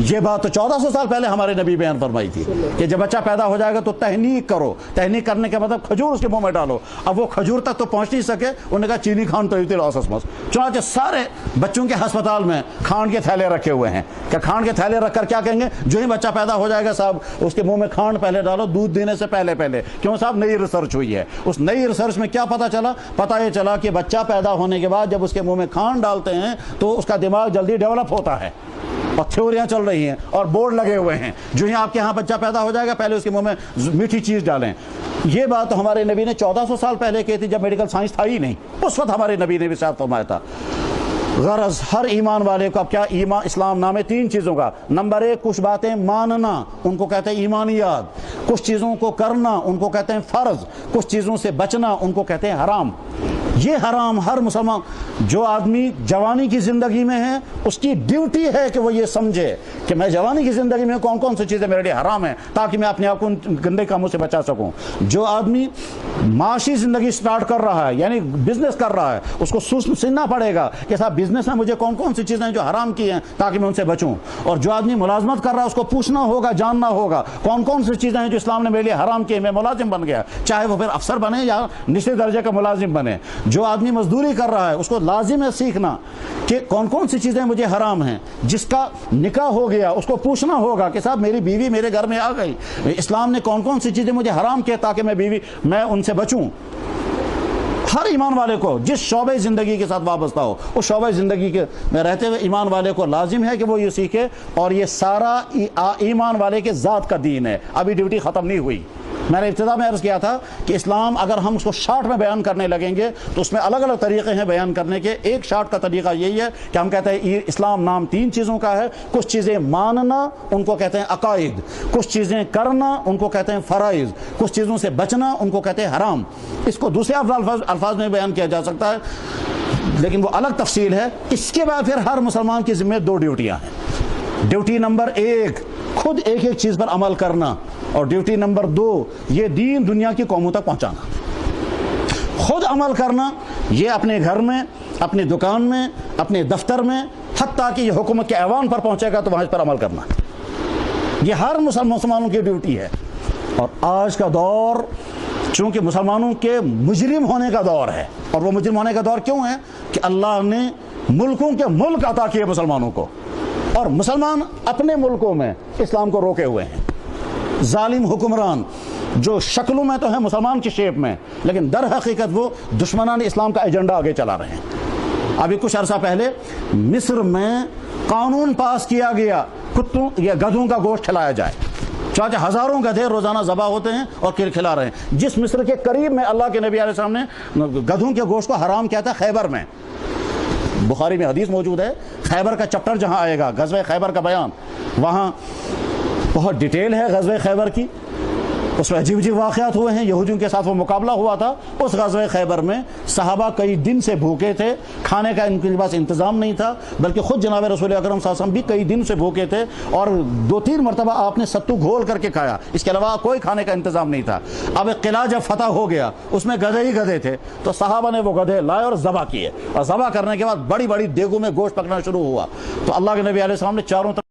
یہ بات تو 1400 سال پہلے ہمارے نبی بیان فرمائی تھی کہ جب بچہ پیدا ہو جائے گا تو تحنیک کرو، تحنیک کرنے کا مطلب کھجور اس کے منہ میں ڈالو۔ اب وہ کھجور تک تو پہنچ نہیں سکے، انہوں نے کہا چینی کھان تو چنانچہ سارے بچوں کے ہسپتال میں کھان کے تھیلے رکھے ہوئے ہیں کہ کھان کے تھیلے رکھ کر کیا کہیں گے جو ہی بچہ پیدا ہو جائے گا صاحب اس کے منہ میں کھان پہلے ڈالو، دودھ دینے سے پہلے۔ کیوں صاحب؟ نئی ریسرچ ہوئی ہے۔ اس نئی ریسرچ میں کیا پتا چلا؟ پتہ یہ چلا کہ بچہ پیدا ہونے کے بعد جب اس کے منہ میں کھان ڈالتے ہیں تو اس کا دماغ جلدی ڈیولپ ہوتا ہے، اور تھیوریاں چل رہی ہیں اور بورڈ لگے ہوئے ہیں، جو ہی آپ کے ہاں بچہ پیدا ہو جائے گا پہلے اس کے منہ میں میٹھی چیز ڈالیں۔ یہ بات ہمارے نبی نے 1400 سال پہلے کی تھی جب میڈیکل سائنس تھا ہی نہیں، اس وقت ہمارے نبی نے بھی ارشاد فرمایا تھا۔ غرض ہر ایمان والے کو اب کیا ایمان اسلام نام ہے 3 چیزوں کا۔ نمبر 1 کچھ باتیں ماننا، ان کو کہتے ہیں ایمانیات، کچھ چیزوں کو کرنا ان کو کہتے ہیں فرض، کچھ چیزوں سے بچنا ان کو کہتے ہیں حرام۔ یہ حرام ہر مسلمان جو آدمی جوانی کی زندگی میں ہے اس کی ڈیوٹی ہے کہ وہ یہ سمجھے کہ میں جوانی کی زندگی میں کون کون سی چیزیں میرے لیے حرام ہیں تاکہ میں اپنے آپ کو ان گندے کاموں سے بچا سکوں. جو آدمی معاشی زندگی سٹارٹ کر رہا ہے یعنی بزنس کر رہا ہے اس کو سننا پڑے گا کہ صاحب بزنس میں مجھے کون کون سی چیزیں جو حرام کی ہیں تاکہ میں ان سے بچوں. اور جو آدمی ملازمت کر رہا ہے اس کو پوچھنا ہوگا جاننا ہوگا کون کون سی چیزیں ہیں جو اسلام نے میرے لیے حرام کی ہیں. میں ملازم بن گیا چاہے وہ پھر افسر بنے یا نچلے درجے کا ملازم بنے. جو آدمی مزدوری کر رہا ہے اس کو لازم ہے سیکھنا کہ کون کون سی چیزیں مجھے حرام ہیں. جس کا نکاح ہو گیا اس کو پوچھنا ہوگا کہ صاحب میری بیوی میرے گھر میں آ گئی اسلام نے کون کون سی چیزیں مجھے حرام کی تاکہ میں ان سے بچوں. ہر ایمان والے کو جس شعبے زندگی کے ساتھ وابستہ ہو اس شعبے زندگی کے میں رہتے ہوئے ایمان والے کو لازم ہے کہ وہ یہ سیکھے. اور یہ سارا ایمان والے کے ذات کا دین ہے. ابھی ڈیوٹی ختم نہیں ہوئی. میں نے ابتدا میں عرض کیا تھا کہ اسلام اگر ہم اس کو شارٹ میں بیان کرنے لگیں گے تو اس میں الگ الگ طریقے ہیں بیان کرنے کے. ایک شارٹ کا طریقہ یہی ہے کہ ہم کہتے ہیں اسلام نام 3 چیزوں کا ہے. کچھ چیزیں ماننا ان کو کہتے ہیں عقائد, کچھ چیزیں کرنا ان کو کہتے ہیں فرائض, کچھ چیزوں سے بچنا ان کو کہتے ہیں حرام. اس کو دوسرے الفاظ میں بیان کیا جا سکتا ہے لیکن وہ الگ تفصیل ہے. اس کے بعد پھر ہر مسلمان کی ذمہ 2 ڈیوٹیاں ہیں. ڈیوٹی نمبر 1 خود ایک چیز پر عمل کرنا اور ڈیوٹی نمبر 2 یہ دین دنیا کی قوموں تک پہنچانا. خود عمل کرنا یہ اپنے گھر میں اپنی دکان میں اپنے دفتر میں حتیٰ کہ یہ حکومت کے ایوان پر پہنچے گا تو وہاں پر عمل کرنا یہ ہر مسلمانوں کی ڈیوٹی ہے. اور آج کا دور چونکہ مسلمانوں کے مجرم ہونے کا دور ہے اور وہ مجرم ہونے کا دور کیوں ہے کہ اللہ نے ملکوں کے ملک عطا کیے مسلمانوں کو اور مسلمان اپنے ملکوں میں اسلام کو روکے ہوئے ہیں. ظالم حکمران جو شکلوں میں تو ہیں مسلمان کی شیپ میں لیکن در حقیقت وہ دشمنان اسلام کا ایجنڈا آگے چلا رہے ہیں. ابھی کچھ عرصہ پہلے مصر میں قانون پاس کیا گیا کتوں یا گدھوں کا گوشت کھلایا جائے. چاہے ہزاروں گدھے روزانہ ذبح ہوتے ہیں اور کھلا رہے ہیں. جس مصر کے قریب میں اللہ کے نبی علیہ السلام نے گدھوں کے گوشت کو حرام کیا تھا خیبر میں. بخاری میں حدیث موجود ہے. خیبر کا چپٹر جہاں آئے گا غزوہ خیبر کا بیان وہاں بہت ڈیٹیل ہے غزوہ خیبر کی. اس میں عجیب عجیب واقعات ہوئے ہیں. یہودیوں کے ساتھ وہ مقابلہ ہوا تھا. اس غزوہ خیبر میں صحابہ کئی دن سے بھوکے تھے. کھانے کا ان کے پاس انتظام نہیں تھا بلکہ خود جناب رسول اکرم صلی اللہ علیہ وسلم بھی کئی دن سے بھوکے تھے اور 2-3 مرتبہ آپ نے ستو گھول کر کے کھایا. اس کے علاوہ کوئی کھانے کا انتظام نہیں تھا. اب ایک قلعہ جب فتح ہو گیا اس میں گدھے ہی گدھے تھے تو صحابہ نے وہ گدھے لائے اور ذبح کیے اور ذبح کرنے کے بعد بڑی بڑی دیگوں میں گوشت پکنا شروع ہوا. تو اللہ کے نبی علیہ السلام نے چاروں طرف